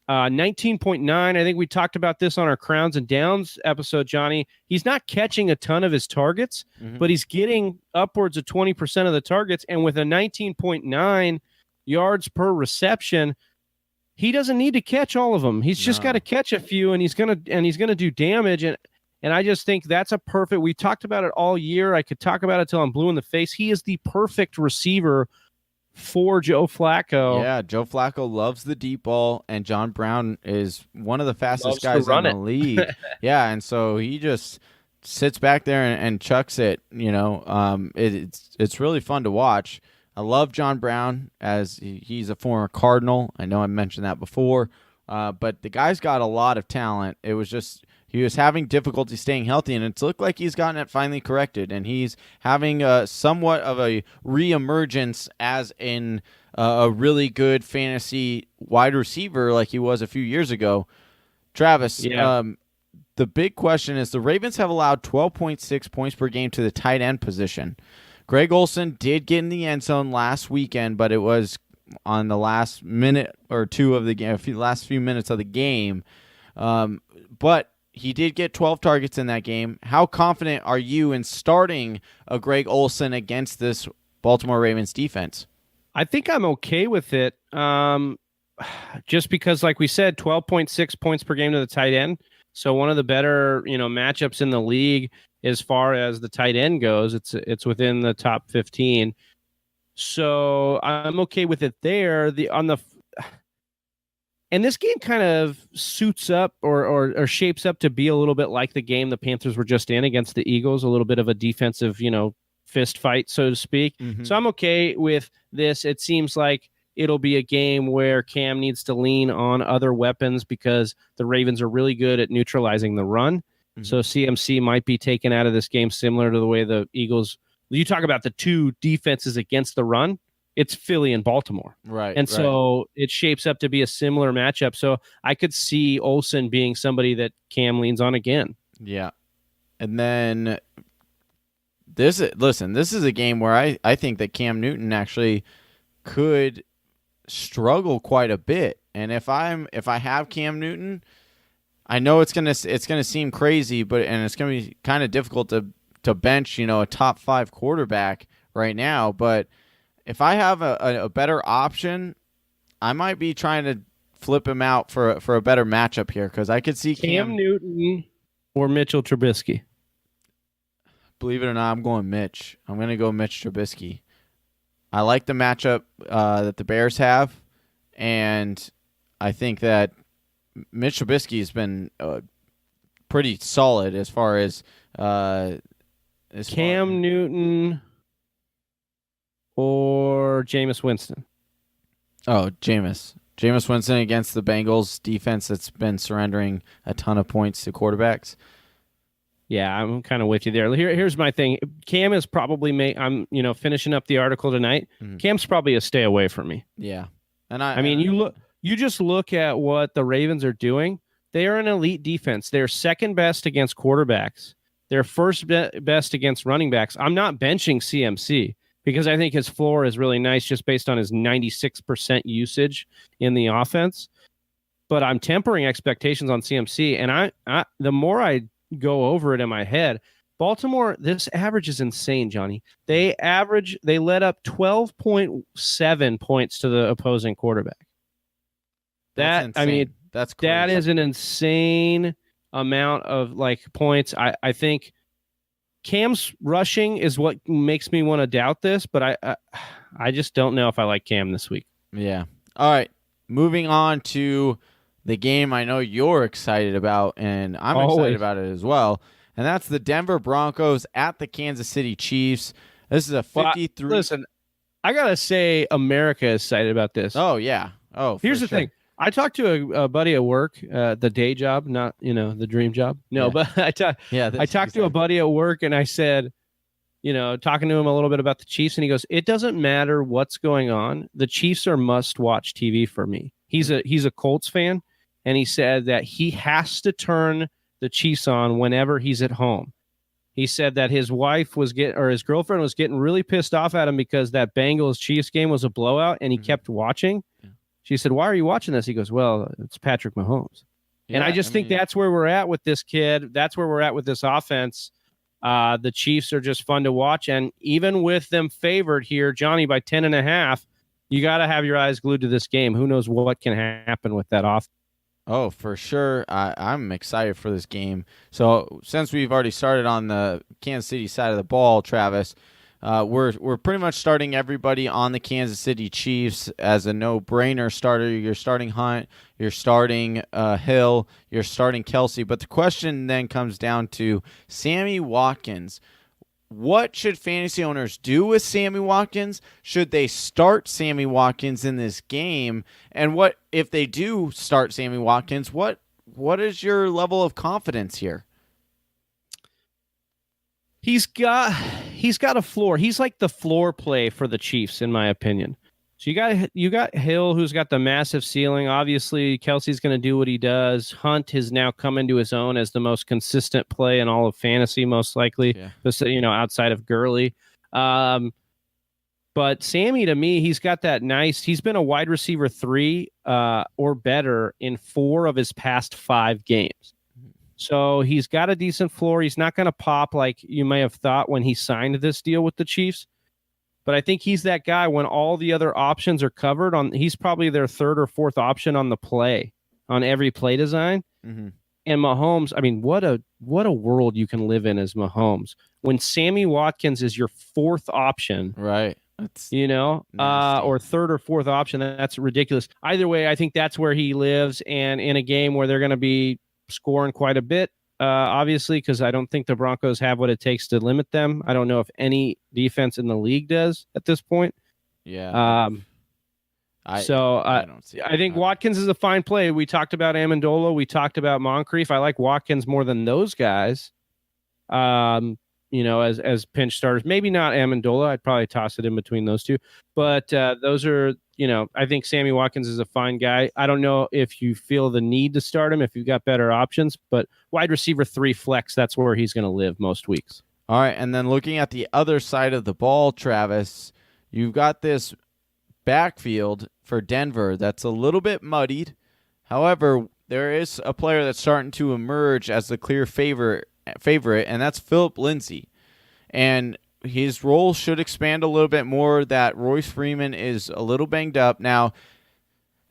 19.9. I think we talked about this on our Crowns and Downs episode, Johnny. He's not catching a ton of his targets, but he's getting upwards of 20% of the targets. And with a 19.9 yards per reception, he doesn't need to catch all of them. He's just got to catch a few, and he's gonna do damage. And I just think that's a perfect. We talked about it all year. I could talk about it till I'm blue in the face. He is the perfect receiver for Joe Flacco. Yeah, Joe Flacco loves the deep ball, and John Brown is one of the fastest guys in the league. Yeah, and so he just sits back there and chucks it. It's really fun to watch. I love John Brown as he's a former Cardinal. I know I mentioned that before, but the guy's got a lot of talent. It was just he was having difficulty staying healthy, and it's looked like he's gotten it finally corrected, and he's having somewhat of a reemergence as in a really good fantasy wide receiver like he was a few years ago. Travis, the big question is the Ravens have allowed 12.6 points per game to the tight end position. Greg Olson did get in the end zone last weekend, but it was on the last minute or two of the game, last few minutes of the game. But he did get 12 targets in that game. How confident are you in starting a Greg Olson against this Baltimore Ravens defense? I think I'm okay with it. Just because, like we said, 12.6 points per game to the tight end. So one of the better, matchups in the league as far as the tight end goes. It's within the top 15. So I'm okay with it there. And this game kind of suits up or shapes up to be a little bit like the game the Panthers were just in against the Eagles, a little bit of a defensive, fist fight, so to speak. Mm-hmm. So I'm okay with this. It seems like it'll be a game where Cam needs to lean on other weapons because the Ravens are really good at neutralizing the run. Mm-hmm. So CMC might be taken out of this game similar to the way the Eagles, you talk about the two defenses against the run. It's Philly and Baltimore. Right. And so it shapes up to be a similar matchup. So I could see Olson being somebody that Cam leans on again. Yeah. And then this is a game where I think that Cam Newton actually could struggle quite a bit. And if I have Cam Newton, I know it's gonna seem crazy, and it's gonna be kind of difficult to bench, a top 5 quarterback right now, but if I have a better option, I might be trying to flip him out for a better matchup here because I could see Cam Newton or Mitchell Trubisky. Believe it or not, I'm going Mitch. I'm going to go Mitch Trubisky. I like the matchup that the Bears have, and I think that Mitch Trubisky has been pretty solid as far as Cam Newton or Jameis Winston. Oh, Jameis Winston against the Bengals defense that's been surrendering a ton of points to quarterbacks. Yeah, I'm kind of with you there. Here's my thing. Cam is probably I'm finishing up the article tonight. Mm-hmm. Cam's probably a stay away from me. Yeah. And you just look at what the Ravens are doing. They are an elite defense. They're second best against quarterbacks. They're first best against running backs. I'm not benching CMC because I think his floor is really nice just based on his 96% usage in the offense. But I'm tempering expectations on CMC, and I the more I go over it in my head, Baltimore, this average is insane, Johnny. They let up 12.7 points to the opposing quarterback. That's crazy. That is an insane amount of points. I think Cam's rushing is what makes me want to doubt this, but I just don't know if I like Cam this week. Yeah. All right. Moving on to the game I know you're excited about, and I'm excited about it as well. And that's the Denver Broncos at the Kansas City Chiefs. This is a 53. Listen, I got to say America is excited about this. Oh, yeah. Oh, here's the thing. I talked to a buddy at work, the day job, not, the dream job. No, but I talked to a buddy at work and I said, talking to him a little bit about the Chiefs, and he goes, it doesn't matter what's going on. The Chiefs are must-watch TV for me. He's a Colts fan, and he said that he has to turn the Chiefs on whenever he's at home. He said that his girlfriend was getting really pissed off at him because that Bengals-Chiefs game was a blowout, and he kept watching. Yeah. She said, why are you watching this? He goes, well, it's Patrick Mahomes. Yeah, and I think that's where we're at with this kid. That's where we're at with this offense. The Chiefs are just fun to watch. And even with them favored here, Johnny, by 10.5, you got to have your eyes glued to this game. Who knows what can happen with that offense? Oh, for sure. I'm excited for this game. So since we've already started on the Kansas City side of the ball, Travis, we're pretty much starting everybody on the Kansas City Chiefs as a no-brainer starter. You're starting Hunt, you're starting Hill, you're starting Kelsey. But the question then comes down to Sammy Watkins. What should fantasy owners do with Sammy Watkins? Should they start Sammy Watkins in this game? And what if they do start Sammy Watkins? What is your level of confidence here? He's got a floor. He's like the floor play for the Chiefs, in my opinion. So you got Hill, who's got the massive ceiling. Obviously, Kelsey's going to do what he does. Hunt has now come into his own as the most consistent play in all of fantasy, most likely. Yeah. Outside of Gurley. But Sammy, to me, he's got that nice. He's been a wide receiver 3 or better in 4 of his past 5 games. So he's got a decent floor. He's not going to pop like you may have thought when he signed this deal with the Chiefs. But I think he's that guy when all the other options are covered. He's probably their 3rd or 4th option on the play, on every play design. Mm-hmm. And Mahomes, I mean, what a world you can live in as Mahomes when Sammy Watkins is your 4th option. Right. That's or 3rd or 4th option. That's ridiculous. Either way, I think that's where he lives. And in a game where they're going to be scoring quite a bit, obviously, because I don't think the Broncos have what it takes to limit them. I don't know if any defense in the league does at this point. Yeah. I don't see. I think Watkins is a fine play. We talked about Amendola. We talked about Moncrief. I like Watkins more than those guys. As pinch starters. Maybe not Amendola. I'd probably toss it in between those two. But those are, I think Sammy Watkins is a fine guy. I don't know if you feel the need to start him, if you've got better options, but wide receiver 3 flex, that's where he's going to live most weeks. All right, and then looking at the other side of the ball, Travis, you've got this backfield for Denver that's a little bit muddied. However, there is a player that's starting to emerge as the clear favorite, and that's Phillip Lindsay. And his role should expand a little bit more. That Royce Freeman is a little banged up. Now,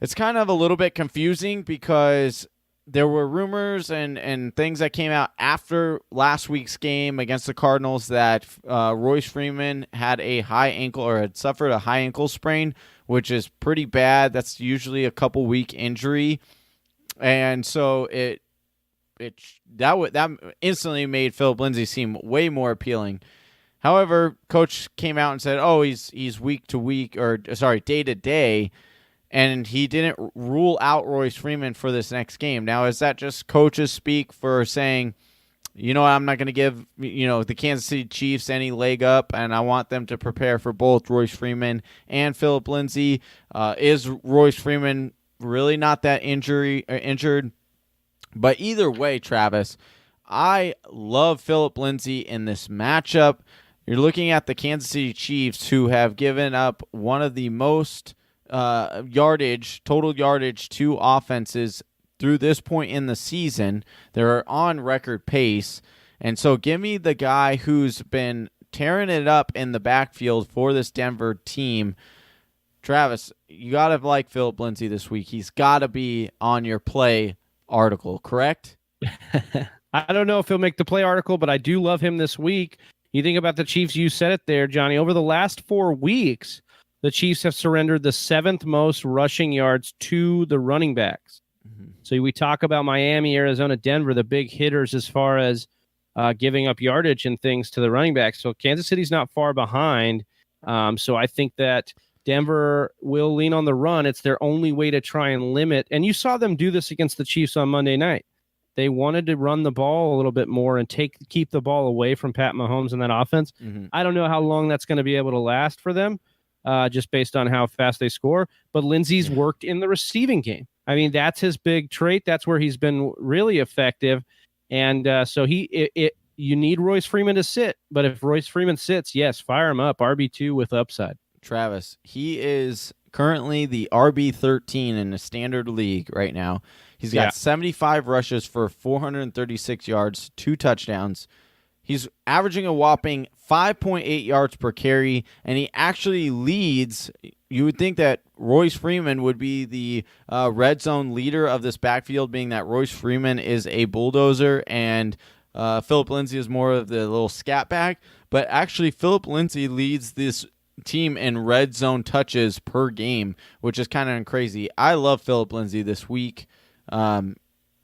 it's kind of a little bit confusing because there were rumors and things that came out after last week's game against the Cardinals that Royce Freeman had a high ankle or had suffered a high ankle sprain, which is pretty bad. That's usually a couple week injury. And so that instantly made Phillip Lindsay seem way more appealing. However, coach came out and said, he's week to week, day to day, and he didn't rule out Royce Freeman for this next game. Now, is that just coaches speak for saying, I'm not going to give, the Kansas City Chiefs any leg up, and I want them to prepare for both Royce Freeman and Phillip Lindsay? Is Royce Freeman really not that injured? But either way, Travis, I love Phillip Lindsay in this matchup. You're looking at the Kansas City Chiefs, who have given up one of the most total yardage to offenses through this point in the season. They're on record pace. And so give me the guy who's been tearing it up in the backfield for this Denver team. Travis, you got to like Phillip Lindsay this week. He's got to be on your play article, correct? I don't know if he'll make the play article, but I do love him this week. You think about the Chiefs, you said it there, Johnny. Over the last 4 weeks, the Chiefs have surrendered the 7th most rushing yards to the running backs. Mm-hmm. So we talk about Miami, Arizona, Denver, the big hitters as far as giving up yardage and things to the running backs. So Kansas City's not far behind. So I think that Denver will lean on the run. It's their only way to try and limit. And you saw them do this against the Chiefs on Monday night. They wanted to run the ball a little bit more and keep the ball away from Pat Mahomes and that offense. Mm-hmm. I don't know how long that's going to be able to last for them, just based on how fast they score. But Lindsay's worked in the receiving game. I mean, that's his big trait. That's where he's been really effective. And so you need Royce Freeman to sit. But if Royce Freeman sits, yes, fire him up. RB2 with upside. Travis, he is currently the RB13 in the standard league right now. He's got 75 rushes for 436 yards, 2 touchdowns. He's averaging a whopping 5.8 yards per carry, and he actually leads. You would think that Royce Freeman would be the red zone leader of this backfield, being that Royce Freeman is a bulldozer and Phillip Lindsay is more of the little scat back. But actually, Phillip Lindsay leads this team in red zone touches per game, which is kind of crazy. I love Phillip Lindsay this week.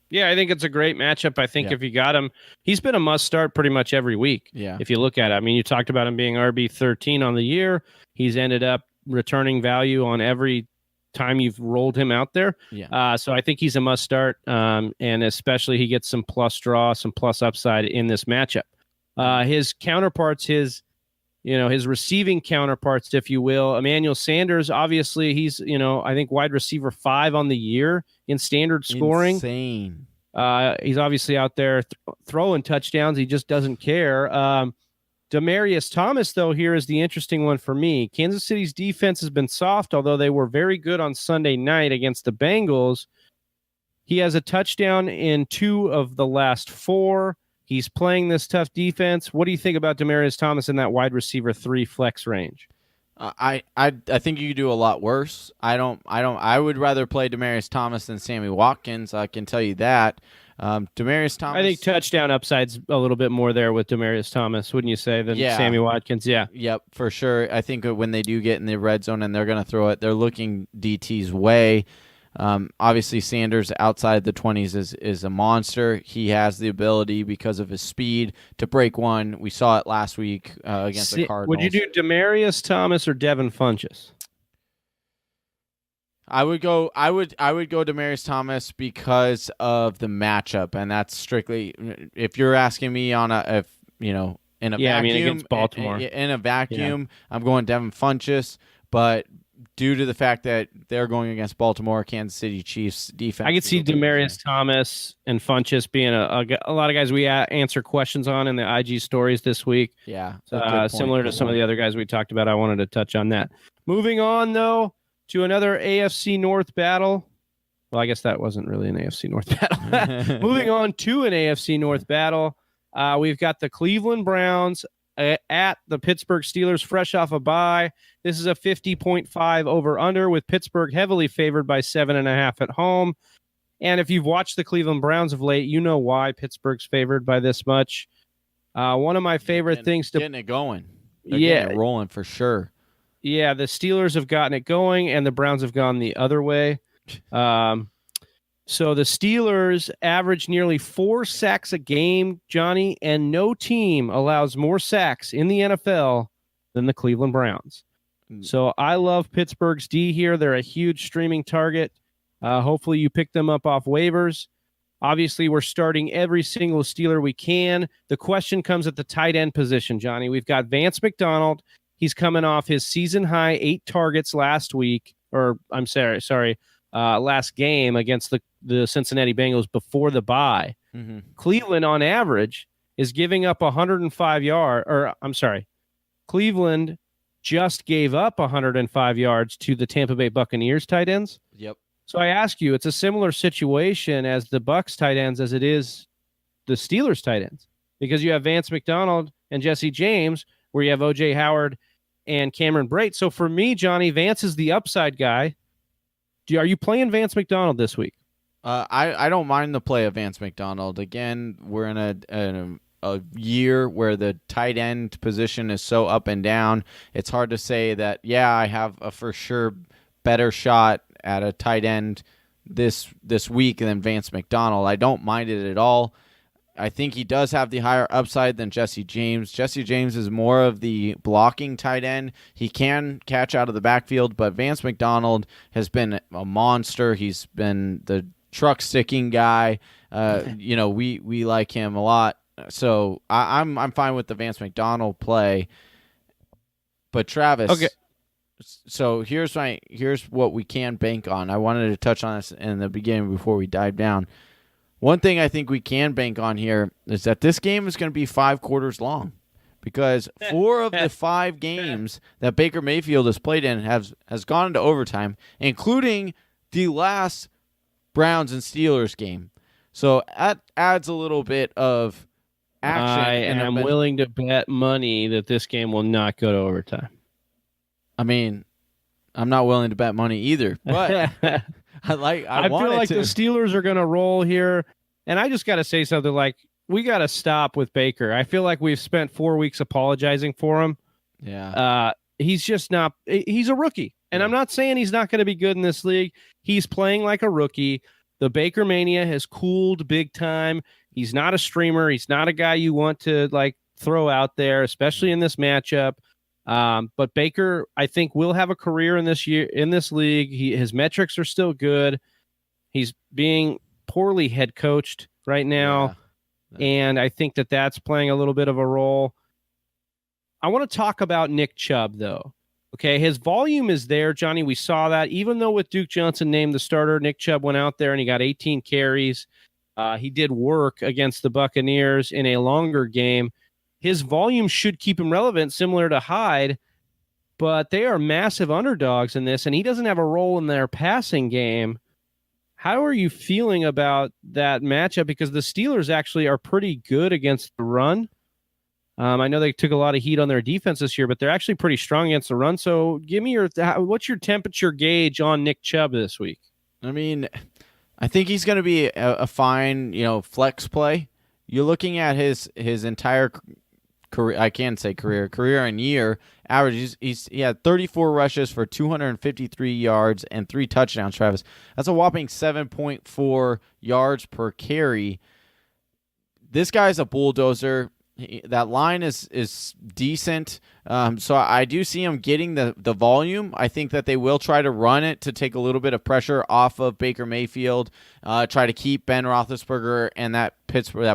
Yeah, I think it's a great matchup. I think if you got him, he's been a must start pretty much every week. Yeah. If you look at it, I mean, you talked about him being RB13 on the year. He's ended up returning value on every time you've rolled him out there. Yeah. So I think he's a must start. And especially he gets some plus draw, some plus upside in this matchup. His counterparts, his receiving counterparts, if you will. Emmanuel Sanders, obviously, he's, I think wide receiver 5 on the year in standard scoring. Insane. He's obviously out there throwing touchdowns. He just doesn't care. Demaryius Thomas, though, here is the interesting one for me. Kansas City's defense has been soft, although they were very good on Sunday night against the Bengals. He has a touchdown in 2 of the last 4. He's playing this tough defense. What do you think about Demaryius Thomas in that wide receiver 3 flex range? I think you could do a lot worse. I would rather play Demaryius Thomas than Sammy Watkins. I can tell you that. Demaryius Thomas. I think touchdown upside's a little bit more there with Demaryius Thomas, wouldn't you say, than Sammy Watkins? Yeah. Yep, for sure. I think when they do get in the red zone and they're going to throw it, they're looking DT's way. Obviously, Sanders outside the 20s is a monster. He has the ability, because of his speed, to break one. We saw it last week against the Cardinals. Would you do Demaryius Thomas or Devin Funchess? I would go Demaryius Thomas because of the matchup, and that's strictly if you're asking me in a vacuum. I mean, against Baltimore. In a vacuum, I'm going Devin Funchess, but due to the fact that they're going against Baltimore, Kansas City Chiefs defense, I could see Demaryius Thomas and Funchess being a lot of guys we answer questions on in the IG stories this week. Yeah, similar to some of the other guys we talked about. I wanted to touch on that. Moving on, though, to another AFC North battle. Well, I guess that wasn't really an AFC North battle. Moving on to an AFC North battle, we've got the Cleveland Browns at the Pittsburgh Steelers, fresh off a bye. This is a 50.5 over-under, with Pittsburgh heavily favored by 7.5 at home. And if you've watched the Cleveland Browns of late, you know why Pittsburgh's favored by this much. One of my favorite things to... Getting it going. They're getting it rolling for sure. Yeah, the Steelers have gotten it going, and the Browns have gone the other way. So the Steelers average nearly 4 sacks a game, Johnny, and no team allows more sacks in the NFL than the Cleveland Browns. So I love Pittsburgh's D here. They're a huge streaming target. Hopefully you pick them up off waivers. Obviously, we're starting every single Steeler we can. The question comes at the tight end position, Johnny. We've got Vance McDonald. He's coming off his season-high 8 targets last week. Last game against the Cincinnati Bengals before the bye. Mm-hmm. Cleveland, on average, is giving up 105 yards. Cleveland just gave up 105 yards to the Tampa Bay Buccaneers tight ends. Yep. So I ask you, it's a similar situation as the Bucs tight ends as it is the Steelers tight ends, because you have Vance McDonald and Jesse James, where you have O.J. Howard and Cameron Brate. So for me, Johnny, Vance is the upside guy. Are you playing Vance McDonald this week? I don't mind the play of Vance McDonald. Again, we're in a year where the tight end position is so up and down. It's hard to say that, I have a for sure better shot at a tight end this week than Vance McDonald. I don't mind it at all. I think he does have the higher upside than Jesse James. Jesse James is more of the blocking tight end. He can catch out of the backfield, but Vance McDonald has been a monster. He's been the truck sticking guy. We like him a lot. So I'm fine with the Vance McDonald play. But Travis, okay. So here's what we can bank on. I wanted to touch on this in the beginning before we dive down. One thing I think we can bank on here is that this game is going to be 5 quarters long, because 4 of the 5 games that Baker Mayfield has played in has gone into overtime, including the last Browns and Steelers game. So that adds a little bit of action. I am willing to bet money that this game will not go to overtime. I mean, I'm not willing to bet money either, but I feel like the Steelers are going to roll here, and I just got to say something like, we got to stop with Baker. I feel like we've spent 4 weeks apologizing for him. Yeah. He's just not – he's a rookie, and I'm not saying he's not going to be good in this league. He's playing like a rookie. The Baker mania has cooled big time. He's not a streamer. He's not a guy you want to, throw out there, especially in this matchup. But Baker, I think, will have a career in this league. His metrics are still good. He's being poorly head coached right now, and I think that's playing a little bit of a role. I want to talk about Nick Chubb, though. Okay, his volume is there, Johnny. We saw that. Even though with Duke Johnson named the starter, Nick Chubb went out there and he got 18 carries. He did work against the Buccaneers in a longer game. His volume should keep him relevant, similar to Hyde, but they are massive underdogs in this, and he doesn't have a role in their passing game. How are you feeling about that matchup? Because the Steelers actually are pretty good against the run. I know they took a lot of heat on their defense this year, but they're actually pretty strong against the run. So give me what's your temperature gauge on Nick Chubb this week? I mean, I think he's going to be a fine, flex play. You're looking at his entire career. I can't say career and year average. He had 34 rushes for 253 yards and 3 touchdowns. Travis, that's a whopping 7.4 yards per carry. This guy's a bulldozer. That line is decent. So I do see him getting the volume. I think that they will try to run it to take a little bit of pressure off of Baker Mayfield, try to keep Ben Roethlisberger and that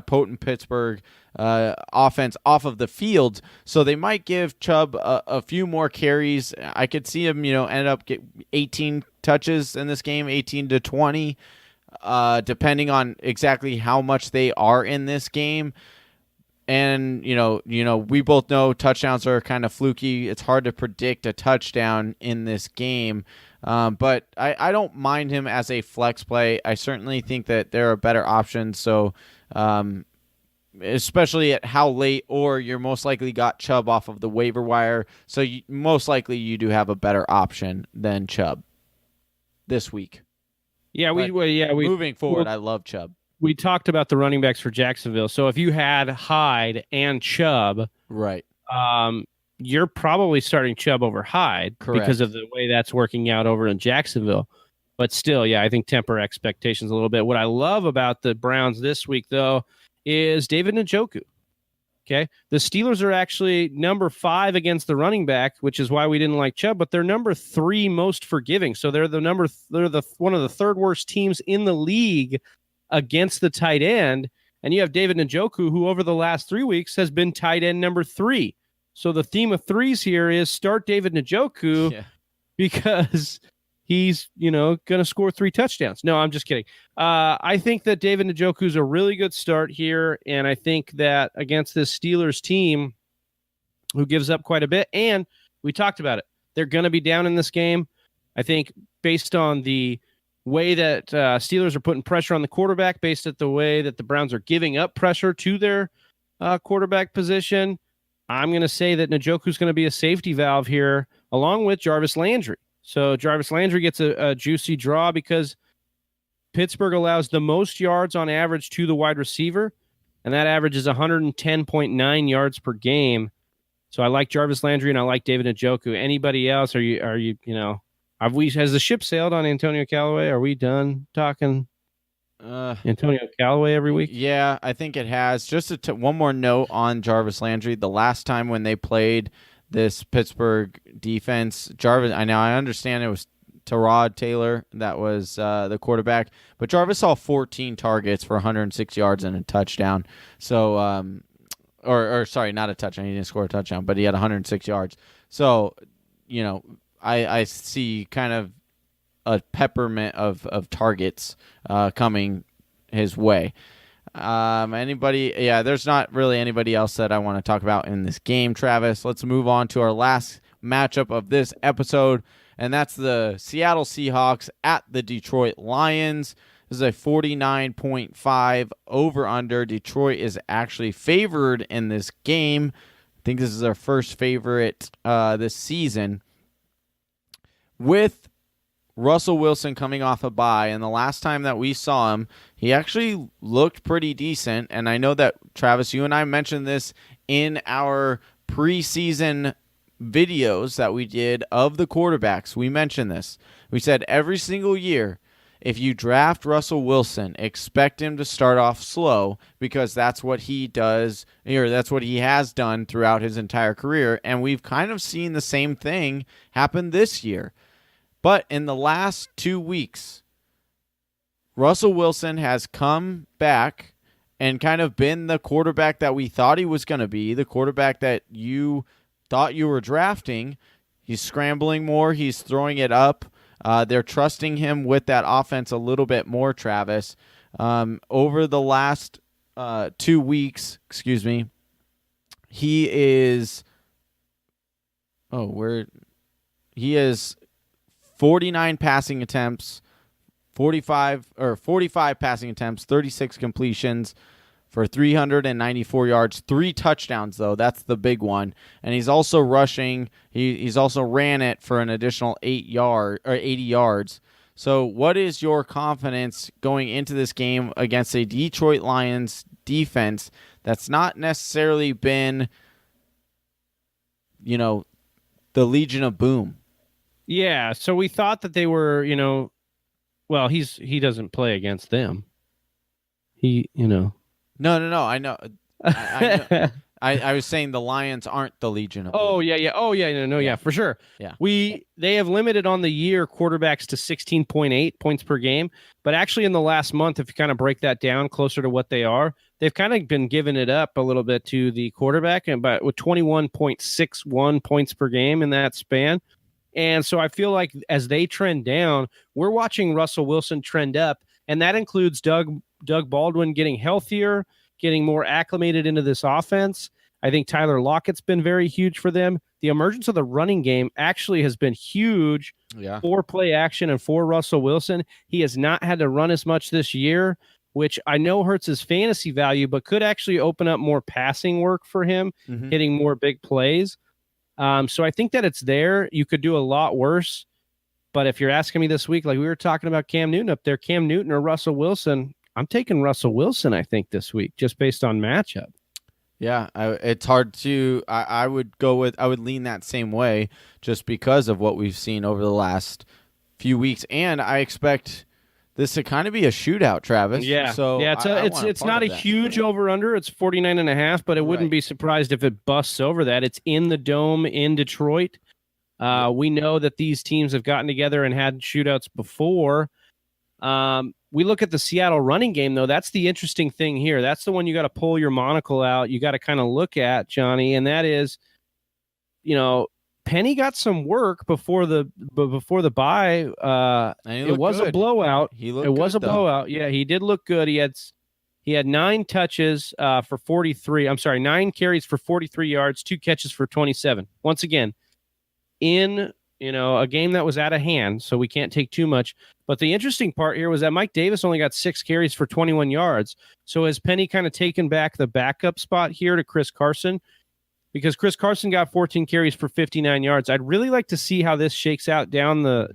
potent Pittsburgh offense off of the field. So they might give Chubb a few more carries. I could see him, end up get 18 touches in this game, 18 to 20, depending on exactly how much they are in this game. And, we both know touchdowns are kind of fluky. It's hard to predict a touchdown in this game. But I don't mind him as a flex play. I certainly think that there are better options. So, especially at how late, or you're most likely got Chubb off of the waiver wire. So most likely you do have a better option than Chubb this week. Moving forward, I love Chubb. We talked about the running backs for Jacksonville. So if you had Hyde and Chubb, right, you're probably starting Chubb over Hyde. Correct. Because of the way that's working out over in Jacksonville. But still, I think temper expectations a little bit. What I love about the Browns this week, though, is David Njoku. Okay, the Steelers are actually number 5 against the running back, which is why we didn't like Chubb. But they're number 3 most forgiving. So they're one of the third worst teams in the league against the tight end, and you have David Njoku, who over the last 3 weeks has been tight end number 3. So the theme of threes here is start David Njoku because he's, going to score 3 touchdowns. No, I'm just kidding. I think that David Njoku is a really good start here, and I think that against this Steelers team who gives up quite a bit, and we talked about it, they're going to be down in this game. I think based on the way that Steelers are putting pressure on the quarterback, based on the way that the Browns are giving up pressure to their quarterback position, I'm going to say that Njoku is going to be a safety valve here, along with Jarvis Landry. So Jarvis Landry gets a juicy draw because Pittsburgh allows the most yards on average to the wide receiver, and that average is 110.9 yards per game. So I like Jarvis Landry and I like David Njoku. Anybody else? Are you has the ship sailed on Antonio Callaway? Are we done talking Antonio Callaway every week? Yeah, I think it has. Just one more note on Jarvis Landry. The last time when they played this Pittsburgh defense, Jarvis, I understand it was Tyrod Taylor that was the quarterback, but Jarvis saw 14 targets for 106 yards and a touchdown. So, or sorry, not a touchdown. He didn't score a touchdown, but he had 106 yards. So, I see kind of a peppermint of targets coming his way. There's not really anybody else that I want to talk about in this game, Travis. Let's move on to our last matchup of this episode, and that's the Seattle Seahawks at the Detroit Lions. This is a 49.5 over-under. Detroit is actually favored in this game. I think this is their first favorite this season. With Russell Wilson coming off a bye, and the last time that we saw him, he actually looked pretty decent. And I know that, Travis, you and I mentioned this in our preseason videos that we did of the quarterbacks. We mentioned this. We said every single year, if you draft Russell Wilson, expect him to start off slow, because that's what he does, or that's what he has done throughout his entire career. And we've kind of seen the same thing happen this year. But in the last 2 weeks, Russell Wilson has come back and kind of been the quarterback that we thought he was going to be, the quarterback that you thought you were drafting. He's scrambling more. He's throwing it up. They're trusting him with that offense a little bit more, Travis. Over the last 2 weeks, he is 49 passing attempts, 45 passing attempts, 36 completions for 394 yards, 3 touchdowns though. That's the big one. And he's also rushing. He's also ran it for an additional 80 yards. So what is your confidence going into this game against a Detroit Lions defense that's not necessarily been, the Legion of Boom? Yeah, so we thought that they were, well, he doesn't play against them. No, I know. I know. I was saying the Lions aren't the Legion of Boom. Oh yeah, for sure. Yeah. They have limited on the year quarterbacks to 16.8 points per game, but actually in the last month, if you kind of break that down closer to what they are, they've kind of been giving it up a little bit to the quarterback, but with 21.61 points per game in that span. And so I feel like as they trend down, we're watching Russell Wilson trend up, and that includes Doug Baldwin getting healthier, getting more acclimated into this offense. I think Tyler Lockett's been very huge for them. The emergence of the running game actually has been huge for play action and for Russell Wilson. He has not had to run as much this year, which I know hurts his fantasy value, but could actually open up more passing work for him, hitting more big plays. So I think that it's there. You could do a lot worse. But if you're asking me this week, like we were talking about Cam Newton up there, Cam Newton or Russell Wilson, I'm taking Russell Wilson, I think, this week, just based on matchup. Yeah, it's hard to. I would lean that same way just because of what we've seen over the last few weeks, and I expect this to kind of be a shootout, Travis. Yeah. So yeah, it's not a huge over/under. It's 49.5, but it wouldn't be surprised if it busts over that. It's in the Dome in Detroit. We know that these teams have gotten together and had shootouts before. We look at the Seattle running game, though. That's the interesting thing here. That's the one you got to pull your monocle out. You got to kind of look at, Johnny, and that is, Penny got some work before the bye. It was a blowout. It was a blowout. Yeah, he did look good. He had 9 touches for 43. I'm sorry, 9 carries for 43 yards, 2 catches for 27. Once again, in a game that was out of hand, so we can't take too much. But the interesting part here was that Mike Davis only got 6 carries for 21 yards. So has Penny kind of taken back the backup spot here to Chris Carson? Because Chris Carson got 14 carries for 59 yards. I'd really like to see how this shakes out down the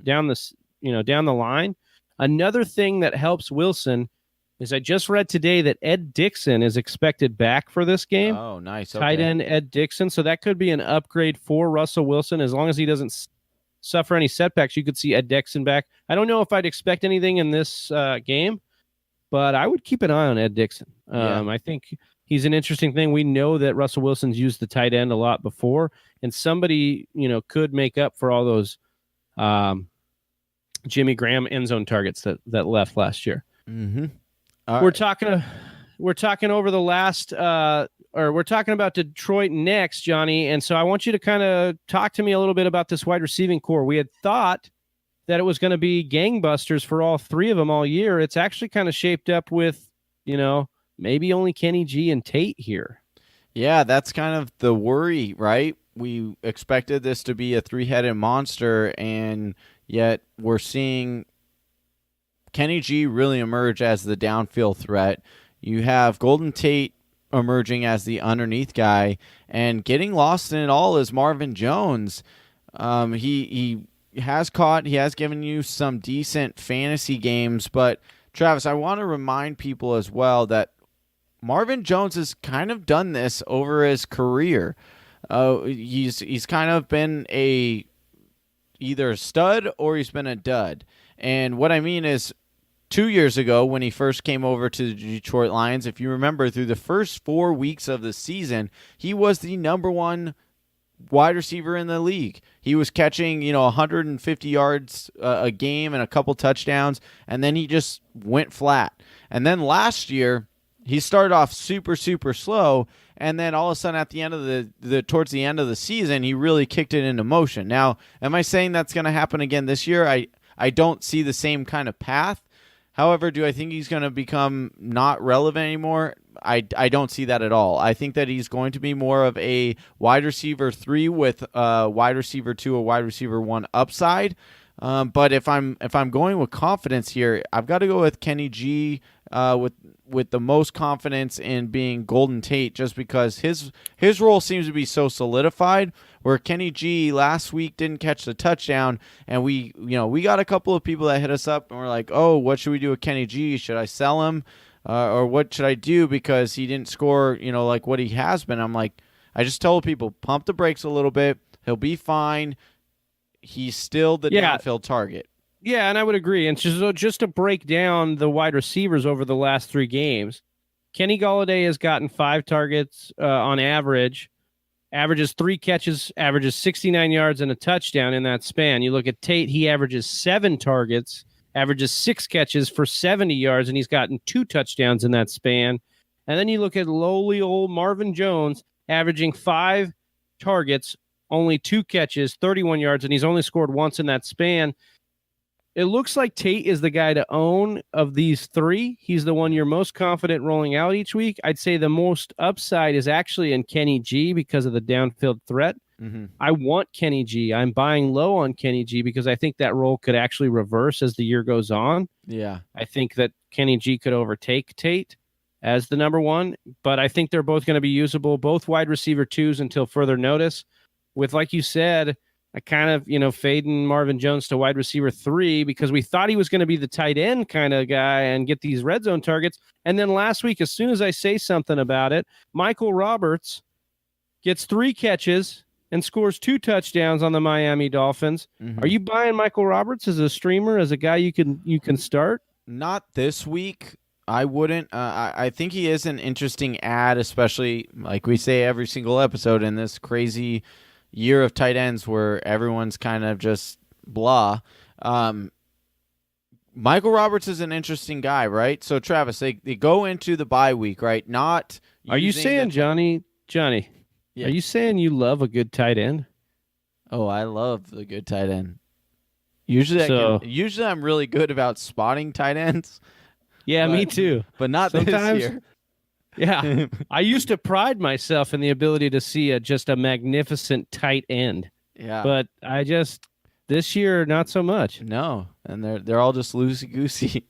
line. Another thing that helps Wilson is I just read today that Ed Dixon is expected back for this game. Oh, nice. Okay. Tight end Ed Dixon. So that could be an upgrade for Russell Wilson. As long as he doesn't suffer any setbacks, you could see Ed Dixon back. I don't know if I'd expect anything in this game, but I would keep an eye on Ed Dickson. Yeah. I think he's an interesting thing. We know that Russell Wilson's used the tight end a lot before, and somebody, could make up for all those Jimmy Graham end zone targets that left last year. Mm-hmm. We're talking over the last, or we're talking about Detroit next, Johnny. And so I want you to kind of talk to me a little bit about this wide receiving core. We had thought that it was going to be gangbusters for all three of them all year. It's actually kind of shaped up with, maybe only Kenny G and Tate here. Yeah, that's kind of the worry, right? We expected this to be a three-headed monster, and yet we're seeing Kenny G really emerge as the downfield threat. You have Golden Tate emerging as the underneath guy, and getting lost in it all is Marvin Jones. He has given you some decent fantasy games, but Travis, I want to remind people as well that Marvin Jones has kind of done this over his career. He's kind of been either a stud or he's been a dud. And what I mean is 2 years ago when he first came over to the Detroit Lions, if you remember, through the first 4 weeks of the season, he was the number one wide receiver in the league. He was catching, 150 yards a game and a couple touchdowns, and then he just went flat. And then last year, he started off super, super slow, and then all of a sudden at the end of towards the end of the season, he really kicked it into motion. Now, am I saying that's going to happen again this year? I don't see the same kind of path. However, do I think he's going to become not relevant anymore? I don't see that at all. I think that he's going to be more of a wide receiver 3 with wide receiver 2 or wide receiver 1 upside. But if I'm going with confidence here, I've got to go with Kenny G with the most confidence in being Golden Tate, just because his role seems to be so solidified. Where Kenny G last week didn't catch the touchdown, and we got a couple of people that hit us up and were like, "Oh, what should we do with Kenny G? Should I sell him, or what should I do because he didn't score? Like what he has been." I'm like, I just tell people, pump the brakes a little bit. He'll be fine. He's still the downfield target. Yeah, and I would agree. And just to break down the wide receivers over the last 3 games, Kenny Golladay has gotten 5 targets on average, averages 3 catches, averages 69 yards and a touchdown in that span. You look at Tate, he averages 7 targets, averages 6 catches for 70 yards, and he's gotten 2 touchdowns in that span. And then you look at lowly old Marvin Jones, averaging 5 targets, only 2 catches, 31 yards, and he's only scored once in that span. It looks like Tate is the guy to own of these 3. He's the one you're most confident rolling out each week. I'd say the most upside is actually in Kenny G because of the downfield threat. Mm-hmm. I want Kenny G. I'm buying low on Kenny G because I think that role could actually reverse as the year goes on. Yeah. I think that Kenny G could overtake Tate as the number 1, but I think they're both going to be usable, both wide receiver 2s until further notice. With, like you said, I kind of, fading Marvin Jones to wide receiver 3 because we thought he was going to be the tight end kind of guy and get these red zone targets. And then last week, as soon as I say something about it, Michael Roberts gets 3 catches and scores 2 touchdowns on the Miami Dolphins. Mm-hmm. Are you buying Michael Roberts as a streamer, as a guy you can start? Not this week. I wouldn't. I think he is an interesting ad, especially like we say every single episode in this crazy year of tight ends where everyone's kind of just blah. Michael Roberts is an interesting guy, right? So Travis, they go into the bye week, right? Not. Are you saying, Johnny? Yeah. Are you saying you love a good tight end? Oh, I love the good tight end. Usually I'm really good about spotting tight ends. Yeah, me too. But not sometimes, this year. Yeah, I used to pride myself in the ability to see just a magnificent tight end. Yeah, but this year not so much. No, and they're all just loosey goosey.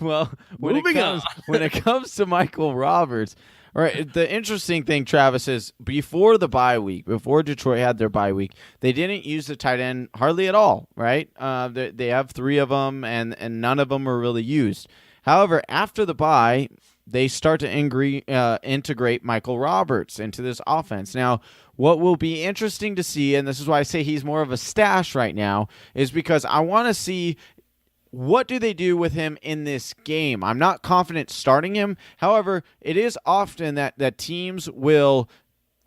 Well, when it comes to Michael Roberts, all right. The interesting thing, Travis, is before the bye week, before Detroit had their bye week, they didn't use the tight end hardly at all. Right? They have 3 of them, and none of them were really used. However, after the bye, they start to integrate Michael Roberts into this offense. Now, what will be interesting to see, and this is why I say he's more of a stash right now, is because I want to see what do they do with him in this game? I'm not confident starting him. However, it is often that teams will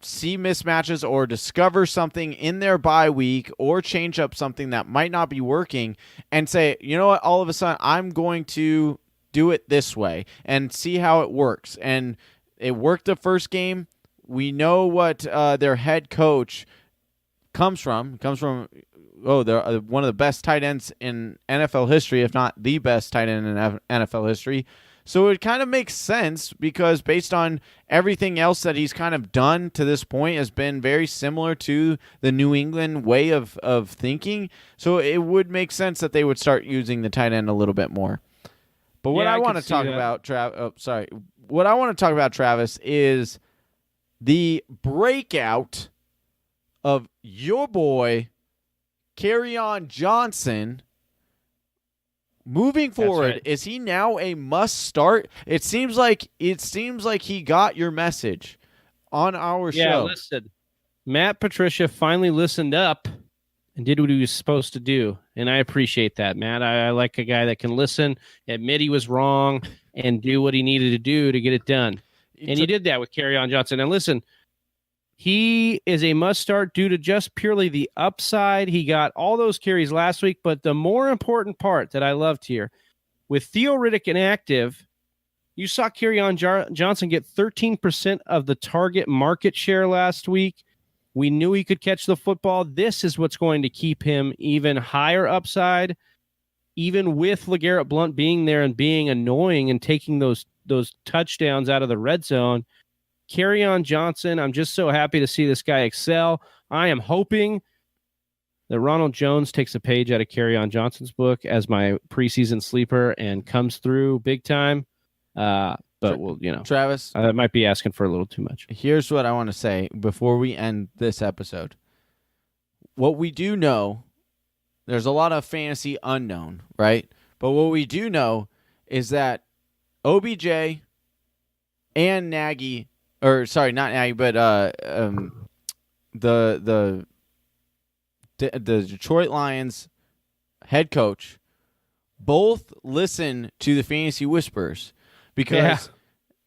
see mismatches or discover something in their bye week or change up something that might not be working and say, you know what, all of a sudden I'm going to do it this way and see how it works. And it worked the first game. We know what their head coach comes from. They're one of the best tight ends in NFL history, if not the best tight end in NFL history. So it kind of makes sense because based on everything else that he's kind of done to this point has been very similar to the New England way of thinking. So it would make sense that they would start using the tight end a little bit more. But what I want to talk about, what I want to talk about, Travis, is the breakout of your boy, Kerryon Johnson. Moving forward, right. Is he now a must start? It seems like he got your message on our show. Yeah, listen. Matt Patricia finally listened up and did what he was supposed to do, and I appreciate that, Matt. I like a guy that can listen, admit he was wrong, and do what he needed to do to get it done. And he did that with Kerryon Johnson. And listen, he is a must-start due to just purely the upside. He got all those carries last week, but the more important part that I loved here, with Theo Riddick inactive, you saw Kerryon Johnson get 13% of the target market share last week. We knew he could catch the football. This is what's going to keep him even higher upside, even with LeGarrette Blount being there and being annoying and taking those touchdowns out of the red zone. Kerryon Johnson, I'm just so happy to see this guy excel. I am hoping that Ronald Jones takes a page out of Kerryon Johnson's book as my preseason sleeper and comes through big time. But we'll, Travis, I might be asking for a little too much. Here's what I want to say before we end this episode. What we do know, there's a lot of fantasy unknown, right? But what we do know is that OBJ and Nagy, or sorry, not Nagy, but the Detroit Lions head coach both listen to the Fantasy Whispers because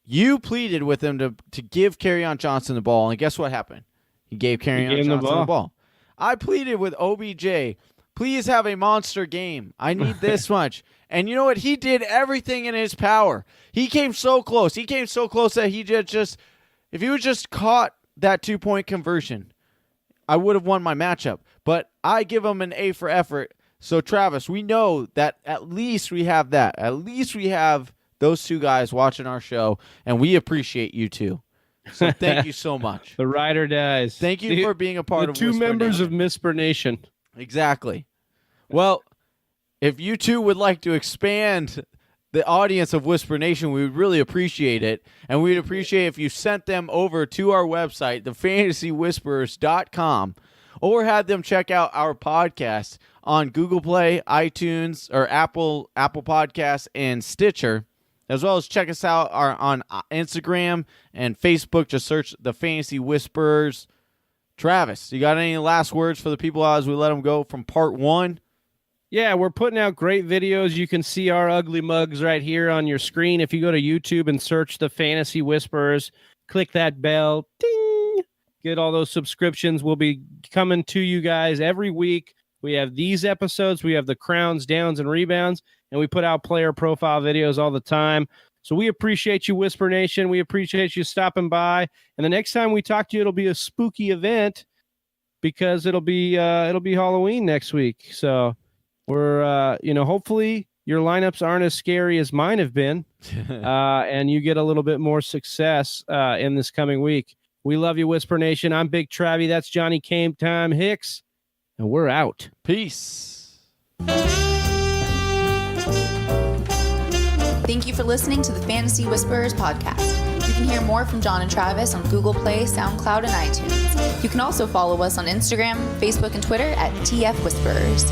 you pleaded with him to give Kerryon Johnson the ball, and guess what happened? He gave Kerryon Johnson the ball. I pleaded with OBJ, please have a monster game. I need this much. And you know what? He did everything in his power. He came so close. He came so close that he just if he would just caught that 2-point conversion, I would have won my matchup. But I give him an A for effort. So, Travis, we know that at least we have that. At least we have those two guys watching our show, and we appreciate you too. So thank you so much. The ride or dies. Thank you for being a part of the two Whisper members Nation. of Whisper Nation. Exactly. Well, if you two would like to expand the audience of Whisper Nation, we would really appreciate it. And we'd appreciate if you sent them over to our website, thefantasywhisperers.com, or had them check out our podcast on Google Play, iTunes, or Apple Podcasts, and Stitcher, as well as check us out on Instagram and Facebook. Just search The Fantasy Whisperers. Travis, you got any last words for the people as we let them go from part 1? Yeah, we're putting out great videos. You can see our ugly mugs right here on your screen. If you go to YouTube and search The Fantasy Whisperers, click that bell, ding, get all those subscriptions. We'll be coming to you guys every week. We have these episodes. We have the crowns, downs, and rebounds, and we put out player profile videos all the time. So we appreciate you, Whisper Nation. We appreciate you stopping by. And the next time we talk to you, it'll be a spooky event because it'll be Halloween next week. So we're, hopefully your lineups aren't as scary as mine have been, and you get a little bit more success in this coming week. We love you, Whisper Nation. I'm Big Travy. That's Johnny Game Time Hicks, and we're out. Peace. Thank you for listening to the Fantasy Whisperers podcast. You can hear more from John and Travis on Google Play, SoundCloud, and iTunes. You can also follow us on Instagram, Facebook, and Twitter at TF Whisperers.